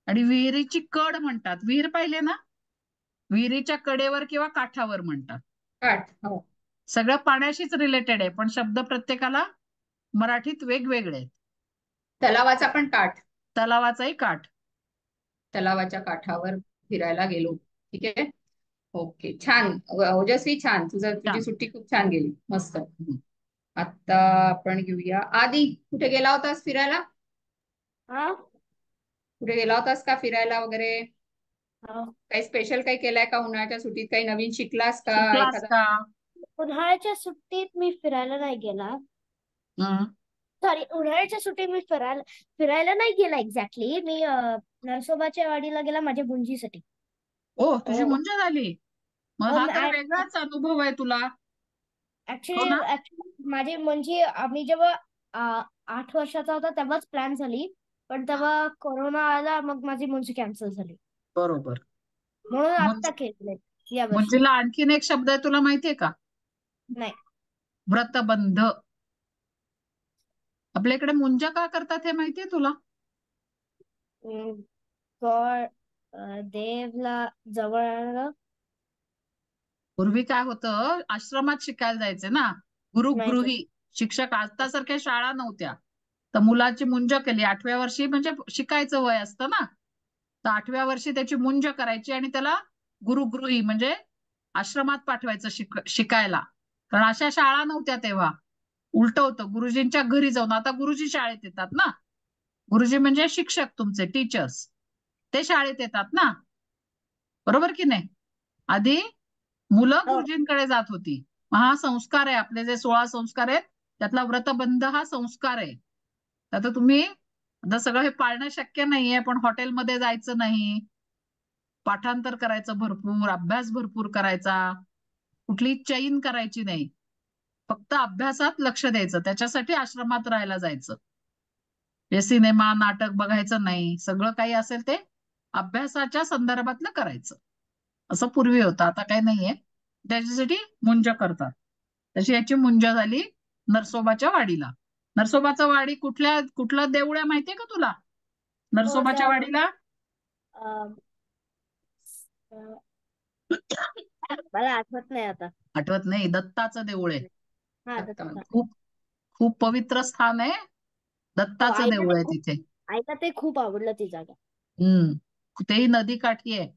आणि विहिरीची कड म्हणतात. विहीर पाहिले ना? विहिरीच्या कडेवर किंवा काठावर म्हणतात. काठ. हो सगळं पाण्याशीच रिलेटेड आहे पण शब्द प्रत्येकाला मराठीत वेगवेगळे आहेत. तलावाचा पण काठ. तलावाचाही काठ. तलावाच्या काठावर फिरायला गेलो. ठीक आहे. ओके छान ओजस्वी, छान. तुझी सुट्टी खूप छान गेली. मस्त. आता आपण घेऊया आदी. कुठे गेला होतास फिरायला? कुठे गेला होतास का फिरायला वगैरे? काही स्पेशल काही केलंय का उन्हाळ्याच्या सुट्टीत? काही नवीन शिकलास का? एखादा उन्हाळ्याच्या सुट्टीत मी फिरायला नाही गेला. सॉरी, उन्हाळ्याच्या सुट्टीत मी फिरायला नाही गेला एक्झॅक्टली. मी नरसोबाच्या वाडीला गेला माझ्या मुंजीसाठी. ओ तुझी मुंज झाली? मग हा तर वेगळाच अनुभव आहे तुला. ऍक्च्युली माझी मुंजी आम्ही जेव्हा 8 वर्षाचा होता तेव्हाच प्लॅन झाली, पण तेव्हा कोरोना आला, मग माझी मुंजी कॅन्सल झाली. बरोबर. म्हणून आता केलंय या वर्षी. मुंजीला आणखीन एक शब्द आहे, तुला माहितीये का? नाही. व्रतबंध. आपल्या इकडे मुंजा का करतात हे माहितीये तुला? देवला जवळ आणलं. पूर्वी काय होतं, आश्रमात शिकायला जायचे ना गुरुगृही शिक्षक. आतासारख्या शाळा नव्हत्या. तर मुलाची मुंज केली 8व्या वर्षी, म्हणजे शिकायचं वय असतं ना. तर 8व्या वर्षी त्याची मुंज करायची आणि त्याला गुरुगृही म्हणजे आश्रमात पाठवायचं शिकायला. कारण अशा शाळा नव्हत्या तेव्हा. उलट होतं, गुरुजींच्या घरी जाऊन. आता गुरुजी शाळेत येतात ना. गुरुजी म्हणजे शिक्षक तुमचे, टीचर्स. ते शाळेत येतात ना, बरोबर की नाही? आधी मुलं गुरुजींकडे जात होती. हा संस्कार आहे. आपले जे 16 संस्कार आहेत त्यातला व्रतबंध हा संस्कार आहे. आता तुम्ही आता सगळं हे पाळणं शक्य नाहीये, पण हॉटेलमध्ये जायचं नाही, पाठांतर करायचं भरपूर, अभ्यास भरपूर करायचा, कुठली चैन करायची नाही, फक्त अभ्यासात लक्ष द्यायचं. त्याच्यासाठी आश्रमात राहायला जायचं. हे सिनेमा नाटक बघायचं नाही, सगळं काही असेल ते अभ्यासाच्या संदर्भातलं करायचं. असं पूर्वी होतं, आता काही नाहीये. त्याच्यासाठी मुंज करतात. तशी याची मुंज झाली नरसोबाच्या वाडीला. नरसोबाचा वाडी कुठला देऊळ आहे माहितीये का तुला? नरसोबाच्या वाडीला अं, अं, मला आठवत नाही आता. आठवत नाही, दत्ताचं देऊळ आहे. हा, दत्ता. खूप खूप पवित्र स्थान आहे, दत्ताचं देऊळ आहे तिथे. आईला ते खूप आवडलं ती जागा. तेही नदी काठी आहे,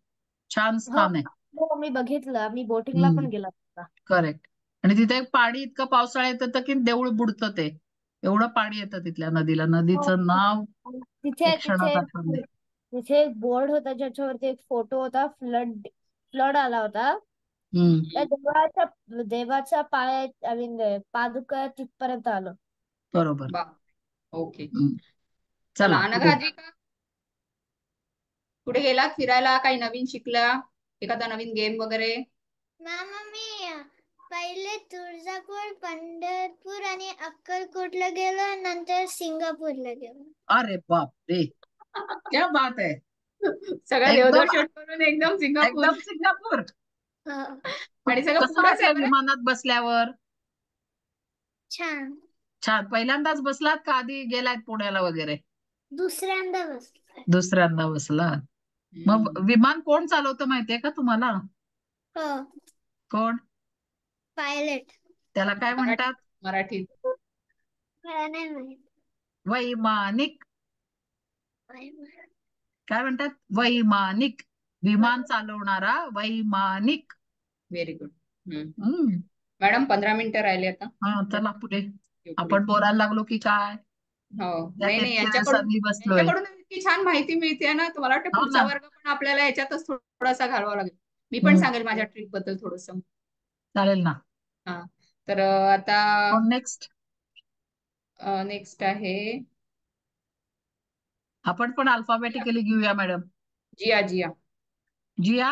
छान स्थान आहे. हो, मी बघितलं. आम्ही बोटिंगला पण गेला होता. करेक्ट. आणि तिथे पाणी इतकं पावसाळ्यात येतं की देऊळ बुडतं, ते एवढं पाणी येतं तिथल्या नदीला. नदीचं नाव तिथे एक क्षणात आठवत नाही. तिथे एक बोर्ड होता ज्याच्यावरती एक फोटो होता. फ्लड आला होता. त्या देवाचा पाय, आय मीन पादुका तिथपर्यंत आलो. बरोबर. ओके. चला अनघाजी का कुठे गेलात फिरायला? काही नवीन शिकला? एखादा नवीन गेम वगैरे? मॅम, मी पहिले तुळजापूर, पंढरपूर आणि अक्कलकोटला गेलो, नंतर सिंगापूरला गेलो. अरे बाप रे, क्या बात आहे. सगळं देवदर्शन करून एकदम सिंगापूर. आणि सगळं कसं वाटलं विमानात बसल्यावर? छान. छान. पहिल्यांदाच बसलात का आधी गेलात पुण्याला वगैरे? दुसऱ्यांदा बसलात. मग विमान कोण चालवतं माहितीये का तुम्हाला? हो, कोण? पायलट. त्याला काय म्हणतात मराठीत? मला नाही माहित. वैमानिक. काय म्हणतात? वैमानिक. विमान चालवणारा वैमानिक. Very good. मॅडम 15 मिनिटं राहिले आता. हा, चला पुढे. आपण बोलायला लागलो की काय? हो, त्यात नाही, इतक्या वेळासाठी बसलोय. यांच्याकडून इतकी छान माहिती मिळते ना. तुम्हाला वाटतं हो पुढचा ना. वर्ग पण आपल्याला याच्यातच थोडासा घालवावा लागेल. मी पण सांगेल माझ्या ट्रिप बद्दल थोडस. चालेल ना. हा, तर आता नेक्स्ट आहे आपण पण अल्फाबेटिकली घेऊया मॅडम. जिया.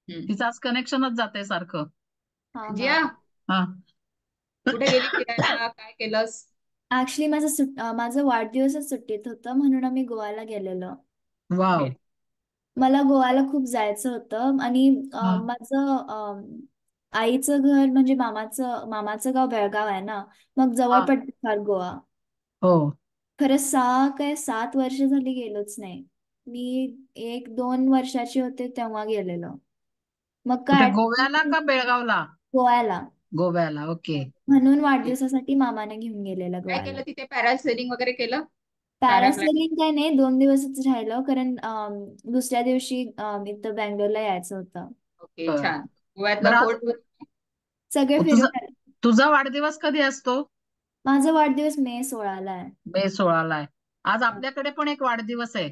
तिचं आज कनेक्शनच जाते सारखं. जिया, हा, कुठे गेली फिरायला? काय केलंस? ऍक्च्युली माझं वाढदिवसच सुट्टीत होतं, म्हणून आम्ही गोव्याला गेलेलो. वाव. मला गोव्याला खूप जायचं होतं. आणि माझं आईचं घर म्हणजे मामाचं गाव बेळगाव आहे ना, मग जवळ पडतं फार गोवा. हो. खरं 7 वर्ष झाली गेलोच नाही. मी 1-2 वर्षाची होते तेव्हा गेलेलो. मग काय गोव्याला का बेळगावला? गोव्याला. ओके. म्हणून वाढदिवसासाठी मामाने घेऊन गेलेला काय गोव्याला. केलं तिथे? पॅरासेलिंग वगैरे केलं? पॅरासेलिंग काय नाही, 2 दिवसच राहिलो, कारण दुसऱ्या दिवशी इथं बँगलोरला यायचं होतं. ओके, छान. गोव्यातलं फोर्ट सगळे फिरून आले. तुझा वाढदिवस कधी असतो? माझा वाढदिवस May 16ला आहे. May 16ला आहे. आज आपल्याकडे पण एक वाढदिवस आहे.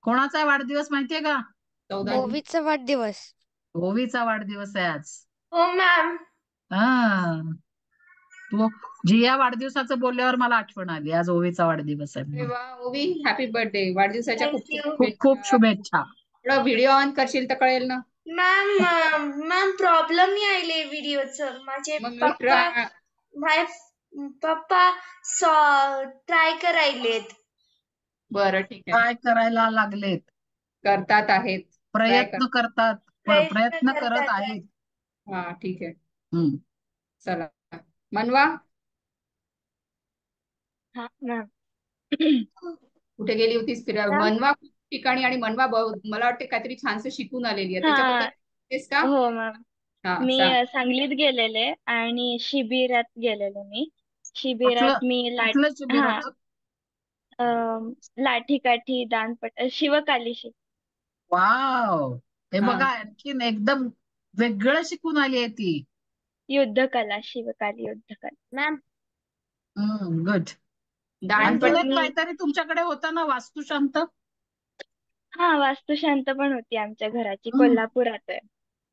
कोणाचा आहे वाढदिवस माहितीये का? ओवीचा वाढदिवस. ओवीचा वाढदिवस आहे आज. हो मॅम. हा, तू जिया वाढदिवसाचं बोलल्यावर मला आठवण आली, आज ओवीचा वाढदिवस आहे. ओवी, हॅपी बर्थडे. वाढदिवसाच्या खूप शुभेच्छा. व्हिडिओ ऑन करशील तर कळेल ना. मॅम प्रॉब्लेम यायले व्हिडिओचं. माझे पप्पा ट्राय करायलेत. बरं, ठीक आहे. काय करायला लागलेत? करतात आहेत. प्रयत्न करत आहेत. हा, ठीक आहे. चला, मनवा. कुठे गेली होतीस फिरायला? मनवा ठिकाणी, आणि मनवा मला वाटते काहीतरी छानसं शिकून आलेली आहे. त्याच्याबद्दल का? हो मॅम. मी सांगलीत गेलेले आणि शिबिरात गेलेले. मी शिबिरात लाठीकाठी, दांडपट, शिवकालीशी. वाव, हे बघा, आणखीन एकदम वेगळं शिकून आली आहे ती. युद्धकला, शिवकाली युद्धकला. Ma'am, good. काहीतरी तुमच्याकडे होता ना, वास्तुशांत? हा, वास्तुशांत पण होती आमच्या घराची, कोल्हापुरात आहे.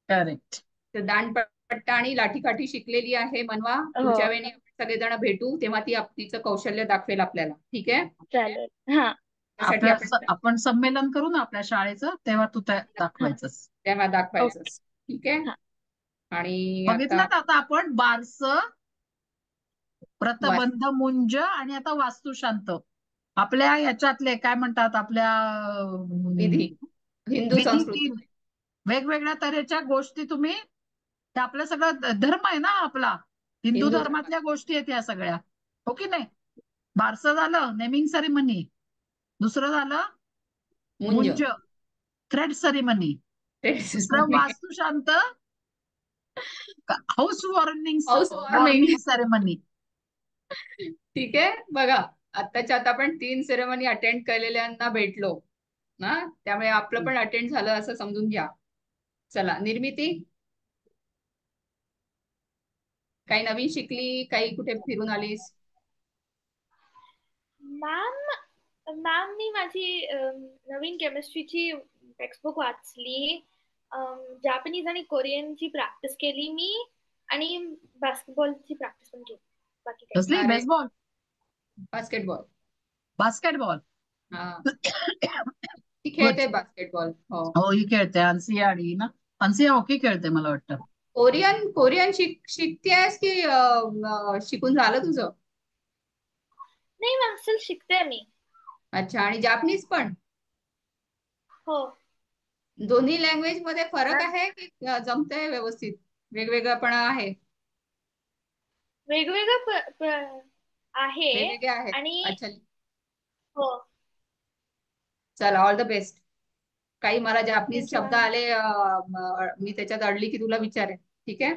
करेक्ट. दांडपट्टा आणि लाठीकाठी शिकलेली आहे मनवा. पुढच्या वेळी आपण सगळेजण भेटू तेव्हा ती तिचं कौशल्य दाखवेल आपल्याला. ठीक आहे? चालेल. हा, त्यासाठी आपण आपण संमेलन करू ना आपल्या शाळेचं, तेव्हा तू दाखवायचंस. तेव्हा दाखवायचं. ओके. ठीक आहे. हा. आणि बघितलं आता का आता आपण बारस, व्रतबंध, मुंज आणि आता वास्तुशांत आपल्या याच्यातले काय म्हणतात आपल्या विधी, हिंदू विधी संस्कृती. तीन वेगवेगळ्या तऱ्हेच्या गोष्टी तुम्ही, ते आपलं सगळं धर्म आहे ना आपला, हिंदू हिंदू धर्मातल्या गोष्टी आहेत या सगळ्या, हो की नाही. बारसं झालं नेमिंग सेरेमनी, दुसरं झालं मुंज, मुंज थ्रेड सेरेमनी, तिसरं वास्तुशांत house warming house warming. Ceremony. ठीक आहे. बघा, आत्ताच्या आता आपण 3 सेरेमनी अटेंड केलेल्यांना भेटलो ना, त्यामुळे आपलं पण अटेंड झालं असं समजून घ्या. चला, निर्मिती काही नवीन शिकली, काही कुठे फिरून आलीस? मॅम मी माझी नवीन केमिस्ट्रीची टेक्स्टबुक वाचली, जॅपनीज आणि कोरियनची प्रॅक्टिस केली मी, आणि बास्केटबॉलची प्रॅक्टिस पण केली. बाकी काही कसली? अरे, बेसबॉल, बास्केटबॉल. बास्केटबॉल. हा, ती खेळते बास्केटबॉल. हो, हो ही खेळते अन्सिया, आणि ना अन्सिया हॉकी खेळते मला वाटतं. कोरियन शिकतेस की शिकून झालं तुझं? नाही मॅम, स्टिल शिकते मी. अच्छा, आणि जापनीज पण? हो. दोन्ही लँग्वेज मध्ये फरक आहे की जमतंय व्यवस्थित? वेगवेगळेपणा आहे? वेगवेगळं आहे. वेगवेगळे आहेत. आणि अच्छा, हो, चला, ऑल द बेस्ट. काही मला जापनीज थँक्यू शब्द मॅम. आले, मी त्याच्यात अडली की तुला विचारेन. ठीक आहे.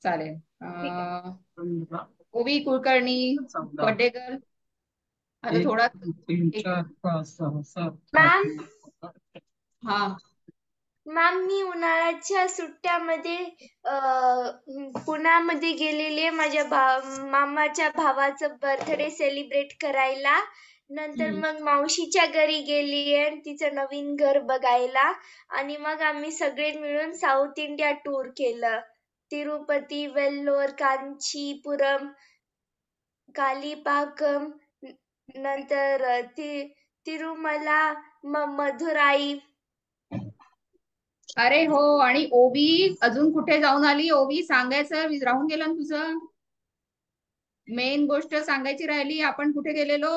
चालेल. ठीक आहे. ओवी कुलकर्णी, बर्थडे गर्ल. आता थोडा मॅम हा, मॅम मी उन्हाळ्याच्या सुट्ट्यामध्ये पुण्यामध्ये गेलेले माझ्या मामाच्या भावाचं बर्थडे सेलिब्रेट करायला. नंतर मग मावशीच्या घरी गेली आणि तिचं नवीन घर बघायला. आणि मग आम्ही सगळे मिळून साऊथ इंडिया टूर केलं. तिरुपती, वेल्लोर, कांचीपुरम, कालीपाकम, नंतर तिरुमला, मधुराई. अरे हो. आणि ओवी अजून कुठे जाऊन आली? ओवी सांगायचं राहून गेलं ना तुझं. मेन गोष्ट सांगायची राहिली, आपण कुठे गेलेलो?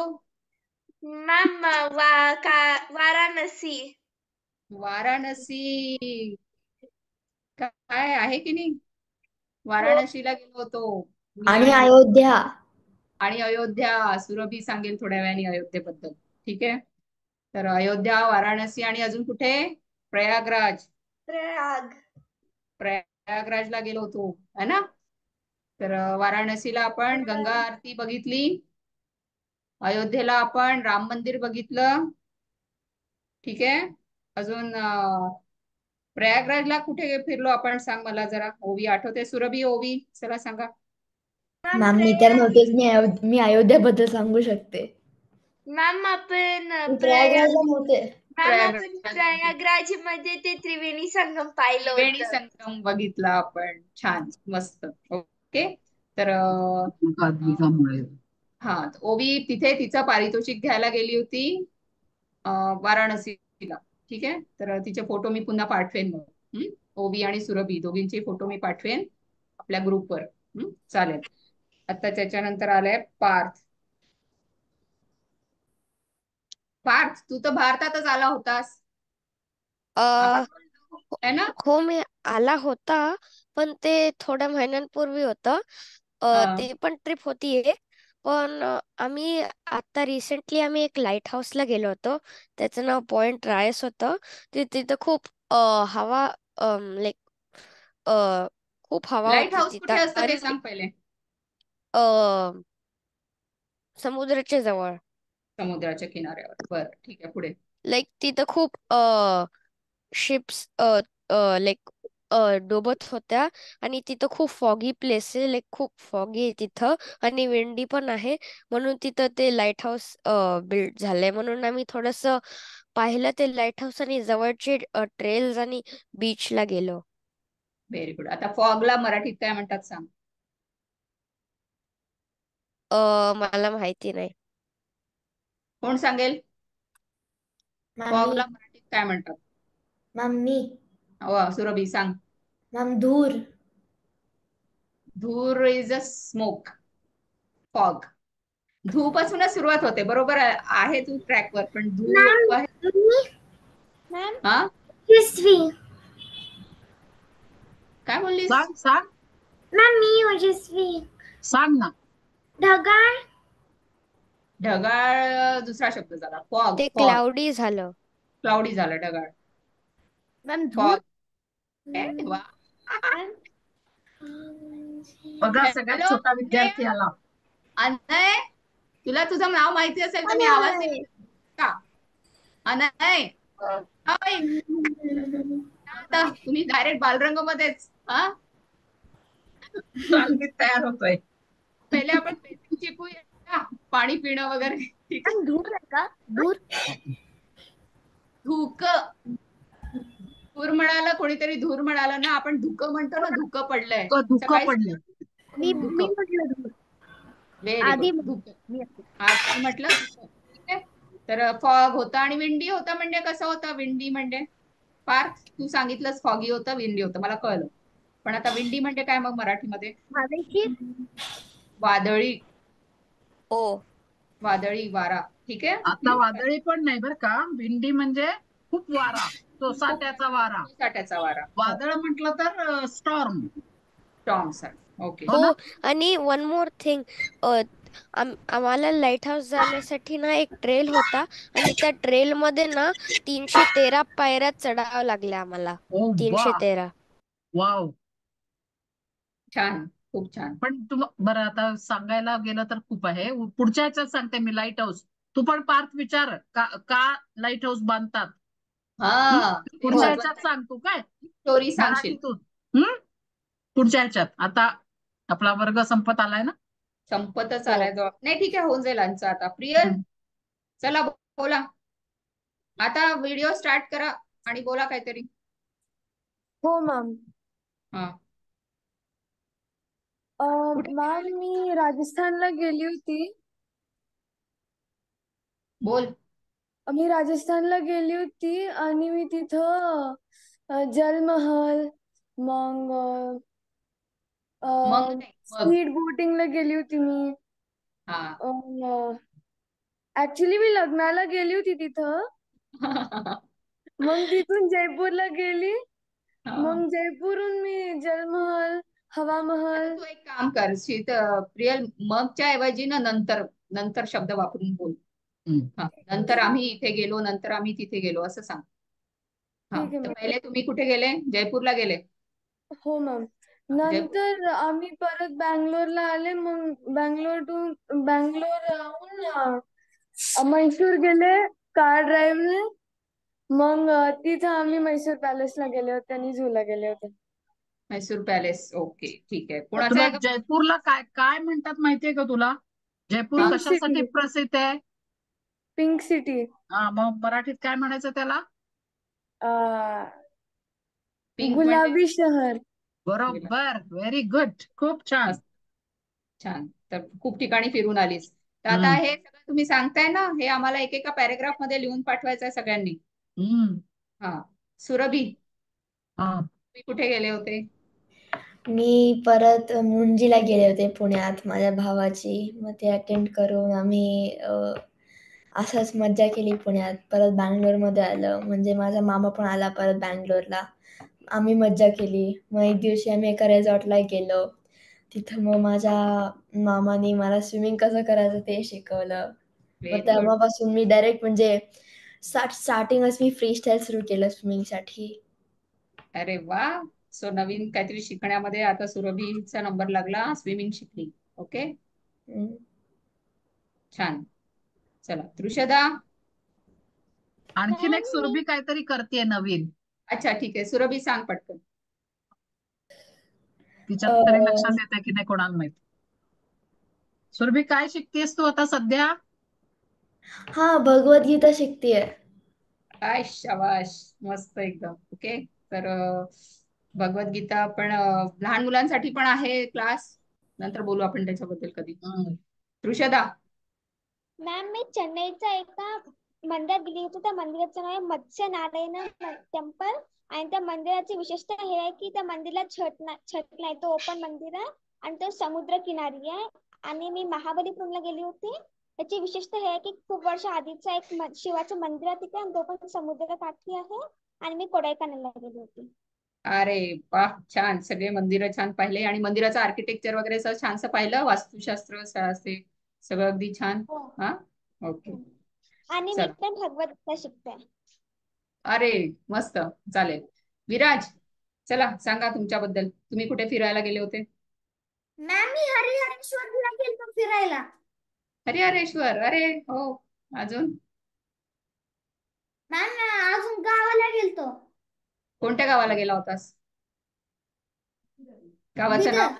मॅम वाराणसी. वाराणसी काय आहे की नाही? वाराणसीला गेलो होतो मी आणि अयोध्या. आणि अयोध्या. सुरभी सांगेल थोड्या वेळाने अयोध्येबद्दल. ठीक आहे. तर अयोध्या, वाराणसी आणि अजून कुठे? प्रयागराज. प्रयागराजला गेलो होतो है ना. तर वाराणसीला आपण गंगा आरती बघितली, अयोध्येला आपण राम मंदिर बघितलं. ठीक आहे. अजून प्रयागराजला कुठे फिरलो आपण? सांग मला जरा. ओवी आठवते? सुरभी, ओवी, चला सांगा. मॅम मी तर नव्हतेच, मी अयोध्याबद्दल सांगू शकते. मॅम आपण प्रयागराजला नव्हते. प्रयागराज मध्ये ते त्रिवेणी संगम पाहिलं त्रिवेणी होतं. संगम बघितला आपण. छान, मस्त. ओके. तर हा, ओवी तिथे तिचं पारितोषिक घ्यायला गेली होती वाराणसीला. ठीक आहे. तर तिचे फोटो मी पुन्हा पाठवेन मग. ओवी आणि सुरभी दोघींचे फोटो मी पाठवेन आपल्या ग्रुपवर. चालेल. आता त्याच्यानंतर आलाय पार्थ. पार्थ, तू तर भारतातच आला होतास आपण है ना? हो मी आला होता, पण ते थोड्या महिन्यांपूर्वी होतं. ते पण ट्रिप होती एक. पण आम्ही आता रिसेंटली एक लाईट हाऊसला गेलो होतो. त्याचं नाव पॉइंट रायस होतं. तिथं खूप हवा, लाईक खूप हवा लाईट होती हाऊस कुठे तिथं, असतं ते आणि सांग पहिले. समुद्राच्या जवळ. समुद्राच्या किनाऱ्यावर. बरं, ठीक आहे. पुढे? लाईक तिथं खूप शिप्स लाईक डोबत होत्या, आणि तिथं खूप फॉगी प्लेस आहे, लाईक खूप फॉगी आहे तिथं, आणि विंडी पण आहे. म्हणून तिथं ते लाईट हाऊस बिल्ड झालंय. म्हणून आम्ही थोडस पाहिलं ते लाईट हाऊस आणि जवळचे ट्रेल्स आणि बीचला गेलो. Very good. आता फॉगला मराठीत काय म्हणतात सांग. मला माहिती नाही. कोण सांगेल? मॅम फॉगला मराठीत काय म्हणतात? मी हो सुरभी सांग. मॅम धूर. धूर इज अ स्मोक. फॉग धू पासूनच सुरुवात होते. बरोबर आहे तू ट्रॅकवर, पण धू मॅम मॅम हा ओजस्वी. काय बोललीस? सांग सांग मॅम मी ओजस्वी. सांग ना. ढगाळ. ढगाळ दुसरा शब्द झाला. फॉग. ते फॉग क्लाउडी झालं. क्लाउडी झालं. ढगाळ. Ma'am fog. धूर. वा. बघा सगळ्यात हॅलो छोटा विद्यार्थी आला. अनय, तुला तुझं नाव माहिती असेल तर मी आवाज नाही का? अनय, अय, आता तुम्ही डायरेक्ट बालरंग मध्येच. हा सांग, मी तयार होतोय. पहिले आपण बेसिक शिकूया का? पाणी पिणं वगैरे. ठीक आहे. मॅम धूर आहे का? धूर. धूक. धूर म्हणाला कोणीतरी, धूर म्हणाला ना. आपण धुक म्हणतो ना, धुक पडलंय धुकं सकाळी. पडलं. मी धुकं. म्हटलं धूर. व्हेरी आधी गुड. धुक. मी हा तू म्हटलं धुकं. ठीक आहे. तर फॉग होता आणि विंडी होता. म्हणजे कसं होतं विंडी म्हणजे? पार्थ तू सांगितलंस फॉगी होतं, विंडी होतं, मला कळलं. पण आता विंडी म्हणजे काय मग मराठीमध्ये? वादळी. ओ वादळी वारा. ठीक आहे. आता वादळी पण नाही बरं का. विंडी म्हणजे खूप वारा, सोसाट्याचा वारा. सोसाट्याचा वारा. वादळ म्हटलं तर स्टॉर्म. Tom sir. ओके. हो ना? हो आणि वन मोर थिंग, आम्हाला लाईट हाऊस जाण्यासाठी ना एक ट्रेल होता आणि त्या ट्रेल मध्ये ना 313 पायऱ्या चढाव्या लागल्या आम्हाला. ओ वा. 313. वाव. छान. खूप छान. पण बरं आता सांगायला गेलं तर खूप आहे. पुढच्या ह्याच्यात सांगते मी लाईट हाऊस. तू पण पार्थ विचार का लाईट हाऊस बांधतात. हा पुढच्या ह्याच्यात सांग तू काय स्टोरी सांगशील. मराठीतून. पुढच्या ह्याच्यात. आता आपला वर्ग संपत आलाय ना. संपतच हो. आलाय. नाही ठीक आहे, होऊन जाईल आमचं आता. प्रियल चला बोला. आता व्हिडिओ स्टार्ट करा आणि बोला काहीतरी. हो मॅम. हा मॅम मी राजस्थानला गेली होती. बोल. मी राजस्थानला गेली होती आणि मी तिथं जलमहल, मग मग नाही, मग. स्पीड बोटिंगला गेली होती मी. हा ऍक्च्युली मी लग्नाला गेली होती तिथं. मग तिथून जयपूरला गेली. मग जयपूरहून मी जलमहल, हवा महल. तू एक काम कर प्रियल, मगच्या ऐवजी ना नंतर नंतर शब्द वापरून बोल. नंतर आम्ही इथे गेलो, नंतर आम्ही तिथे गेलो असं सांग. हा ठीक आहे तर मॅम. पहिले तुम्ही कुठे गेले? जयपूरला गेले. हो मॅम. जयपूर. नंतर आम्ही परत बँगलोरला आले. मग बँगलोर राहून म्हैसूर गेले कार ड्राईव्हने. मग तिथं आम्ही म्हैसूर पॅलेसला गेले होते आणि झूला गेले होते. म्हैसूर पॅलेस. ओके ठीक आहे. तुला कोणाचा आहे? जयपूरला काय काय म्हणतात माहितीये का तुला? जयपूर पिंक कशासाठी सिटी. प्रसिद्ध आहे? Pink city. हा मग मराठीत काय म्हणायचं त्याला? पिंक गुलाबी शहर. बरोबर. Very good. खूप छान. छान. तर खूप ठिकाणी फिरून आलीस. तर आता हे सगळं तुम्ही सांगताय ना, हे आम्हाला एकेका पॅरेग्राफ मध्ये लिहून पाठवायचं आहे सगळ्यांनी. हा सुरभी, तुम्ही कुठे गेले होते? मी परत मुंजीला गेले होते पुण्यात माझ्या भावाची. मग ते अटेंड करून आम्ही असंच मज्जा केली पुण्यात. परत बँगलोरमध्ये आलं, म्हणजे माझा मामा पण आला परत बँगलोरला. आम्ही मज्जा केली. मग एक दिवशी आम्ही एका रिसॉर्टला गेलो. तिथं मग माझ्या मामाने मला स्विमिंग कसं करायचं ते शिकवलं. मग Very good. तेव्हापासून मी डायरेक्ट म्हणजे स्टार्टिंगच मी फ्री स्टाईल सुरू केलं स्विमिंगसाठी. अरे वा. सो नवीन काहीतरी शिकण्यामध्ये आता सुरभीचा नंबर लागला, स्विमिंग शिकली. ओके छान. चला तृषदा. आणखीन एक सुरभी काहीतरी करते नवीन. अच्छा ठीक आहे. सुरभी सांग पटकन. तिच्यात तरी लक्षात येते की नाही कोणाला माहित. सुरभी काय शिकतेस तू आता सध्या? हा भगवद्गीता शिकतेय. काय शाबाश, मस्त एकदम. ओके तर भगवद्गीता पण लहान मुलांसाठी पण आहे क्लास. नंतर बोलू आपण त्याच्याबद्दल कधी. तृषदा. मॅम मी चेन्नईच्या एका मंदिरात गेली होती. त्या मंदिराचं नाव आहे मत्स्य नारायण टेम्पल आणि त्या मंदिराची विशेषता हे आहे की त्या मंदिराला छत नाही, तो ओपन मंदिर आहे आणि तो समुद्र किनारी आहे. आणि मी महाबलीपुरमला गेली होती. त्याची विशेषता हे आहे की खूप वर्ष आधीचा एक शिवाचं मंदिर आहे तिथे आणि तो पण समुद्र काठी आहे. आणि मी कोडाईकनालला गेली होती. अरे वा, छान. सगळे मंदिरं छान पाहिले आणि मंदिराचं आर्किटेक्चर वगैरे सगळं छानसं पाहिलं, वास्तुशास्त्र असे सगळं अगदी छान. हो. हा, ओके. आणि मी चला, पण भगवद्गीता शिकते. अरे मस्त, चालेल. विराज, चला सांगा तुमच्याबद्दल. तुम्ही कुठे फिरायला गेले होते? मॅम मी हरिहरेश्वरला गेलो फिरायला. हरिहरेश्वर, अरे हो. अजून मॅम अजून गावाला गेलतो. कोणत्या गावाला गेला होतास? गावाचं नाव?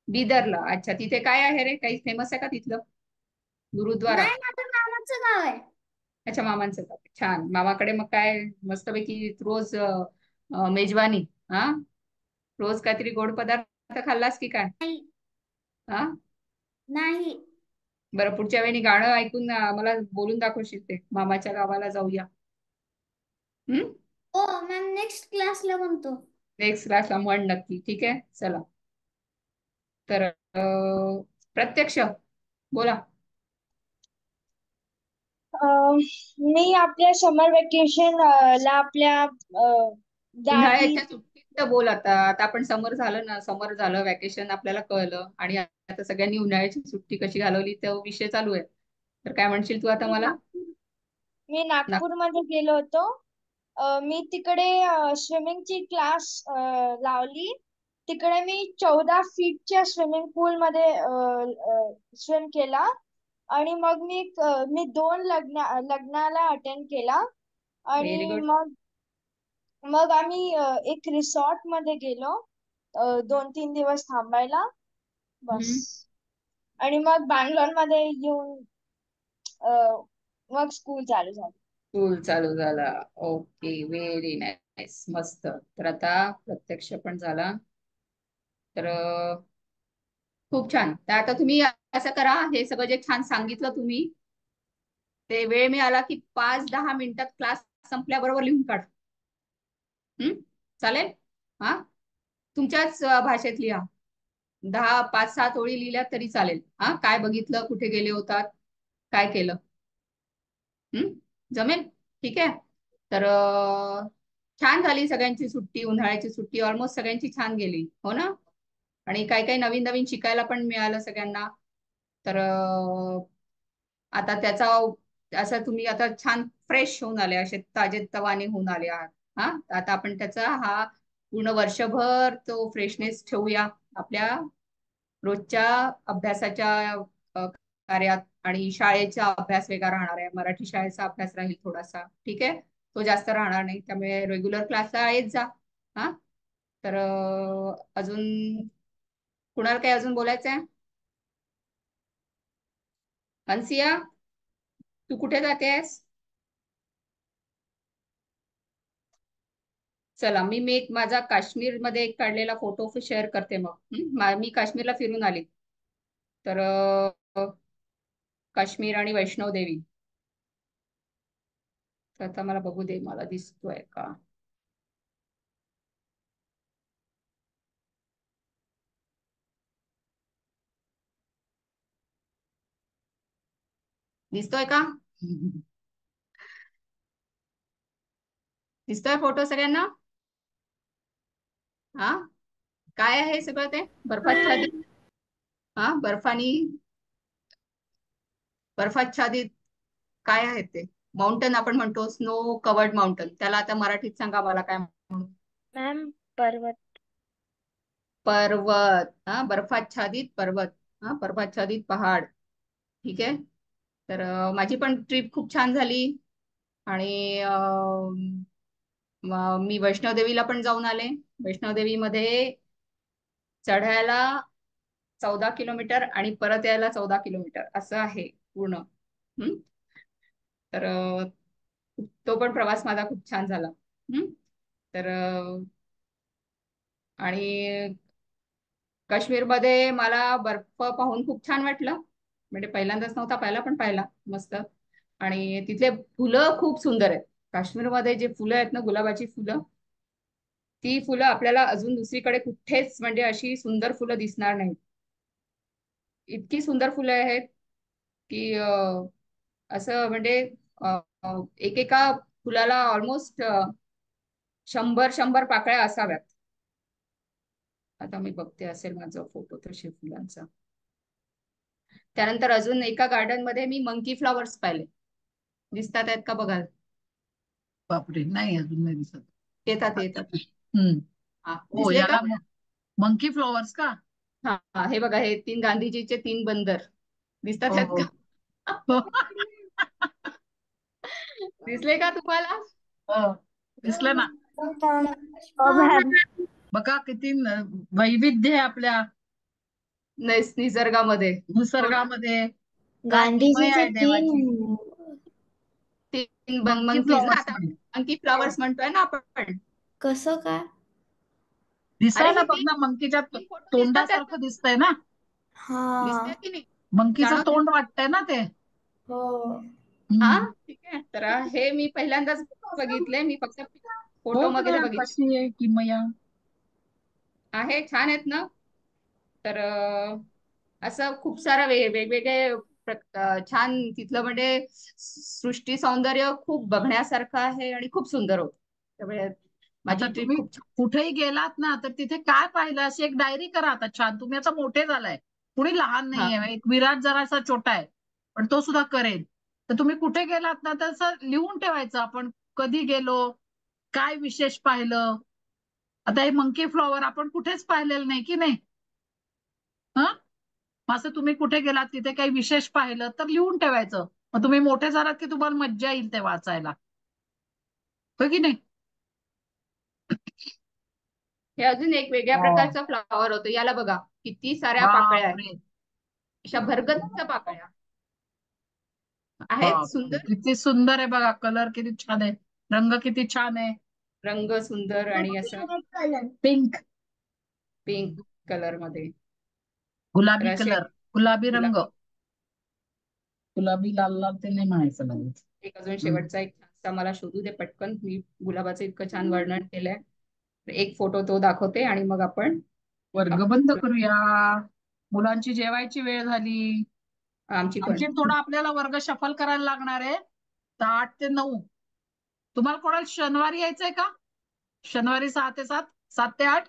बिदरला. अच्छा, तिथे काय आहे रे? काही फेमस आहे का तिथलं? गुरुद्वारा? नाही, माझं मामाचं गाव आहे. अच्छा, मामांचं गाव. छान. मामाकडे मग काय मस्तपैकी रोज मेजवानी? हा, रोज काहीतरी गोड पदार्थ खाल्लास की काय? हा, नाही. बरं, पुढच्या वेळी गाणं ऐकून मला बोलून दाखवशील ते, मामाच्या गावाला जाऊया. हम्म, हो मॅम, नेक्स्ट क्लासला म्हणतो. नेक्स्ट क्लासला म्हण नक्की. ठीक आहे, चला. तर प्रत्यक्ष बोला. मी आपल्या समर वेकेशन ला आपल्या दादी उन्हाळ्याच्या सुट्टीत तर बोल. आता आपण समर झालं ना, समर झालं, वॅकेशन आपल्याला कळलं आणि आता सगळ्यांनी उन्हाळ्याची सुट्टी कशी घालवली तो विषय चालू आहे. तर काय म्हणशील तू आता मी मला? नागपूरमध्ये गेलो होतो. मी तिकडे स्विमिंगची क्लास लावली. तिकडे मी 14 फीटच्या स्विमिंग पूल मध्ये स्विम केला आणि मग मी 2 लग्नाला अटेंड केला व्हेरी आणि गुड. मग आम्ही एक रिसॉर्ट मध्ये गेलो 2-3 दिवस थांबायला बस. आणि मग बँगलोर मध्ये येऊन मग स्कूल चालू झाली. स्कूल चालू झाला. ओके, व्हेरी नाईस, मस्त. तर आता प्रत्यक्ष पण झाला. तर खूप छान. तर आता तुम्ही असं करा, हे सगळं जे छान सांगितलं तुम्ही, ते वेळ मिळाला की 5-10 मिनिटात क्लास संपल्याबरोबर लिहून काढ. चालेल? हा, तुमच्याच भाषेत लिहा. 5-7 ओळी लिहिल्या तरी चालेल. हा, काय बघितलं, कुठे गेले होतात, काय केलं. जमेल? ठीक आहे. तर छान झाली सगळ्यांची सुट्टी, उन्हाळ्याची सुट्टी ऑलमोस्ट सगळ्यांची छान गेली, हो ना? आणि काही काही नवीन नवीन शिकायला पण मिळालं सगळ्यांना. तर आता त्याचा असं तुम्ही आता छान फ्रेश होऊन आले, असे ताजेतवाने होऊन आले आहात. हा, आता आपण त्याचा हा पूर्ण वर्षभर तो फ्रेशनेस ठेवूया आपल्या रोजच्या अभ्यासाच्या कार्यात. आणि शाळेचा अभ्यास वेगळा राहणार आहे, मराठी शाळेचा अभ्यास राहील थोडासा. ठीक आहे, तो जास्त राहणार नाही, त्यामुळे रेग्युलर क्लासला येत जा. हा, तर अजून कुणाला काय अजून बोलायचं आहे? हंसिया, तू कुठे जातेस? चला, मी एक माझा काश्मीर मध्ये एक काढलेला फोटो शेअर करते. मग मी काश्मीरला फिरून आले. तर काश्मीर आणि वैष्णव देवी. तर आता मला बघू दे, मला दिसतोय का? दिसतोय का? दिसतोय फोटो सगळ्यांना? हा, काय आहे सगळं ते बर्फाच्छादित? हा, बर्फाच्छादित काय आहे ते? माउंटन आपण म्हणतो, स्नो कवर्ड माउंटन. त्याला आता मराठीत सांगा मला काय म्हणून. मॅम पर्वत. पर्वत. हा, बर्फाच्छादित पर्वत. हा, बर्फाच्छादित पहाड. ठीक आहे. तर माझी पण ट्रिप खूप छान झाली. आणि मी वैष्णवदेवीला पण जाऊन आले. वैष्णवदेवीमध्ये चढायला 14 किलोमीटर आणि परत यायला 14 किलोमीटर असं आहे पूर्ण. तर तो पण प्रवास माझा खूप छान झाला. तर आणि काश्मीरमध्ये मला बर्फ पाहून खूप छान वाटलं. म्हणजे पहिल्यांदाच नव्हता पाहिला, पण पाहिला मस्त. आणि तिथले फुलं खूप सुंदर आहेत. काश्मीरमध्ये जे फुलं आहेत ना, गुलाबाची फुलं, ती फुलं आपल्याला अजून दुसरीकडे कुठेच म्हणजे अशी सुंदर फुलं दिसणार नाहीत. इतकी सुंदर फुलं आहेत की असं म्हणजे एकेका फुलाला ऑलमोस्ट 100 पाकळ्या असाव्यात. आता मी बघते, असेल माझा फोटो तसे फुलांचा. त्यानंतर अजून एका गार्डन मध्ये मी मंकी फ्लॉवर्स पाहिले. दिसतात आहेत का बघाल? बापरे, नाही अजून नाही दिसत. येतात येतात. हा, हो, दिसले का? याला मंकी फ्लॉवर्स का? हा, हे बघा, हे 3 गांधीजीचे 3 बंदर दिसतात आहेत हो, का? हो. दिसले का तुम्हाला? हो, दिसलं ना. हो मॅम. बघा किती वैविध्य आहे आपल्या निसर्गामध्ये. निसर्गामध्ये. काय गांधीजीचे किमया आहे देवाची. 3 मंकी मंकीज ना, फ्लॉवर्स आता मध्ये मंकी फ्लॉवर्स म्हणतोय ना आपण. कसं काय? अरे दिसायला हे बघ ना, मंकीच्या 3 फोटो दिसतात आहेत तोंडासारखं दिसतंय ना. दिसतंय हा. की नाही? मंकीचं जाणवतंय? तोंड वाटतंय ना ते. हो. हा, हम्म. ठीक आहे. तर हे मी पहिल्यांदाच बघितले. मी फक्त फोटो बघ मध्ये ना बघितले. कशी आहे किमया. आहे, छान आहेत ना. तर असं खूप सारं वेगवेगळे छान तिथलं म्हणजे सृष्टी सौंदर्य खूप बघण्यासारखं आहे आणि खूप सुंदर होतं. त्यामुळे माझी आता ट्रिप तुम्ही खूप छान. कुठेही गेलात ना, तर तिथे काय पाहिलं अशी एक डायरी करा आता छान. तुम्ही आता मोठे झालाय, कुणी लहान हा, नाहीये. एक विराट जरासा छोटा आहे, पण तो सुद्धा करेल. तर तुम्ही कुठे गेलात ना, तर असं लिहून ठेवायचं, आपण कधी गेलो, काय विशेष पाहिलं. आता हे मंकी फ्लॉवर आपण कुठेच पाहिलेलं नाही की नाही. हा, असं तुम्ही कुठे गेलात तिथे काही विशेष पाहिलं तर लिहून ठेवायचं. मग तुम्ही मोठे झालात की तुम्हाला मज्जा येईल ते वाचायला, हो की नाही. हे अजून एक वेगळ्या हो. प्रकारचा फ्लॉवर होतो. याला बघा, किती साऱ्या पाकळ्या आहेत. बापरे, अशा भरगच्च पाकळ्या आहेत. बापरे, सुंदर किती सुंदर आहे बघा. कलर किती छान आहे, रंग किती छान आहे. रंग, सुंदर आणि असं पिंक, पिंक कलर मध्ये. तर गुलाबी असे कलर, गुलाबी रंग, गुलाबी. गुलाबी लाल लाल ते नाही म्हणायचं लगेच. एक अजून शेवटचा एक छानसा मला शोधू दे पटकन. मी गुलाबाचं इतकं छान वर्णन केलंय. एक फोटो तो दाखवते आणि मग आपण वर्ग बंद करूया. मुलांची जेवायची वेळ झाली. आमची पण. आणखी थोडा आपल्याला वर्ग शफल करायला लागणार आहे. तर 8 ते 9. तुम्हाला कोणाला शनिवारी यायचंय का? शनिवारी 6 ते 7, 7 ते 8.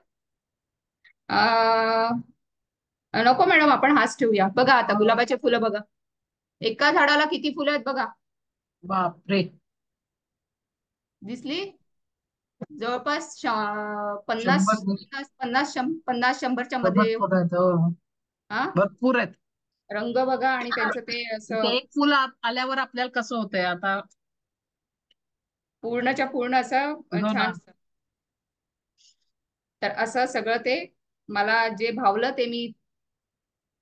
नको मॅडम, आपण हाच ठेवूया. बघा आता गुलाबाचे फुलं बघा, एका झाडाला किती फुलं आहेत बघा. बापरे, दिसली? जवळपास 50 100 50 100च्या मध्ये. भरपूर आहेत. हो, हा, भरपूर आहेत. रंग बघा आणि त्यांचं ते ते असं एक फुल आल्यावर आपल्याला कसं होतंय आता. पूर्णच्या पूर्ण असं हो ना. छान. तर असं सगळं ते मला जे भावलं ते मी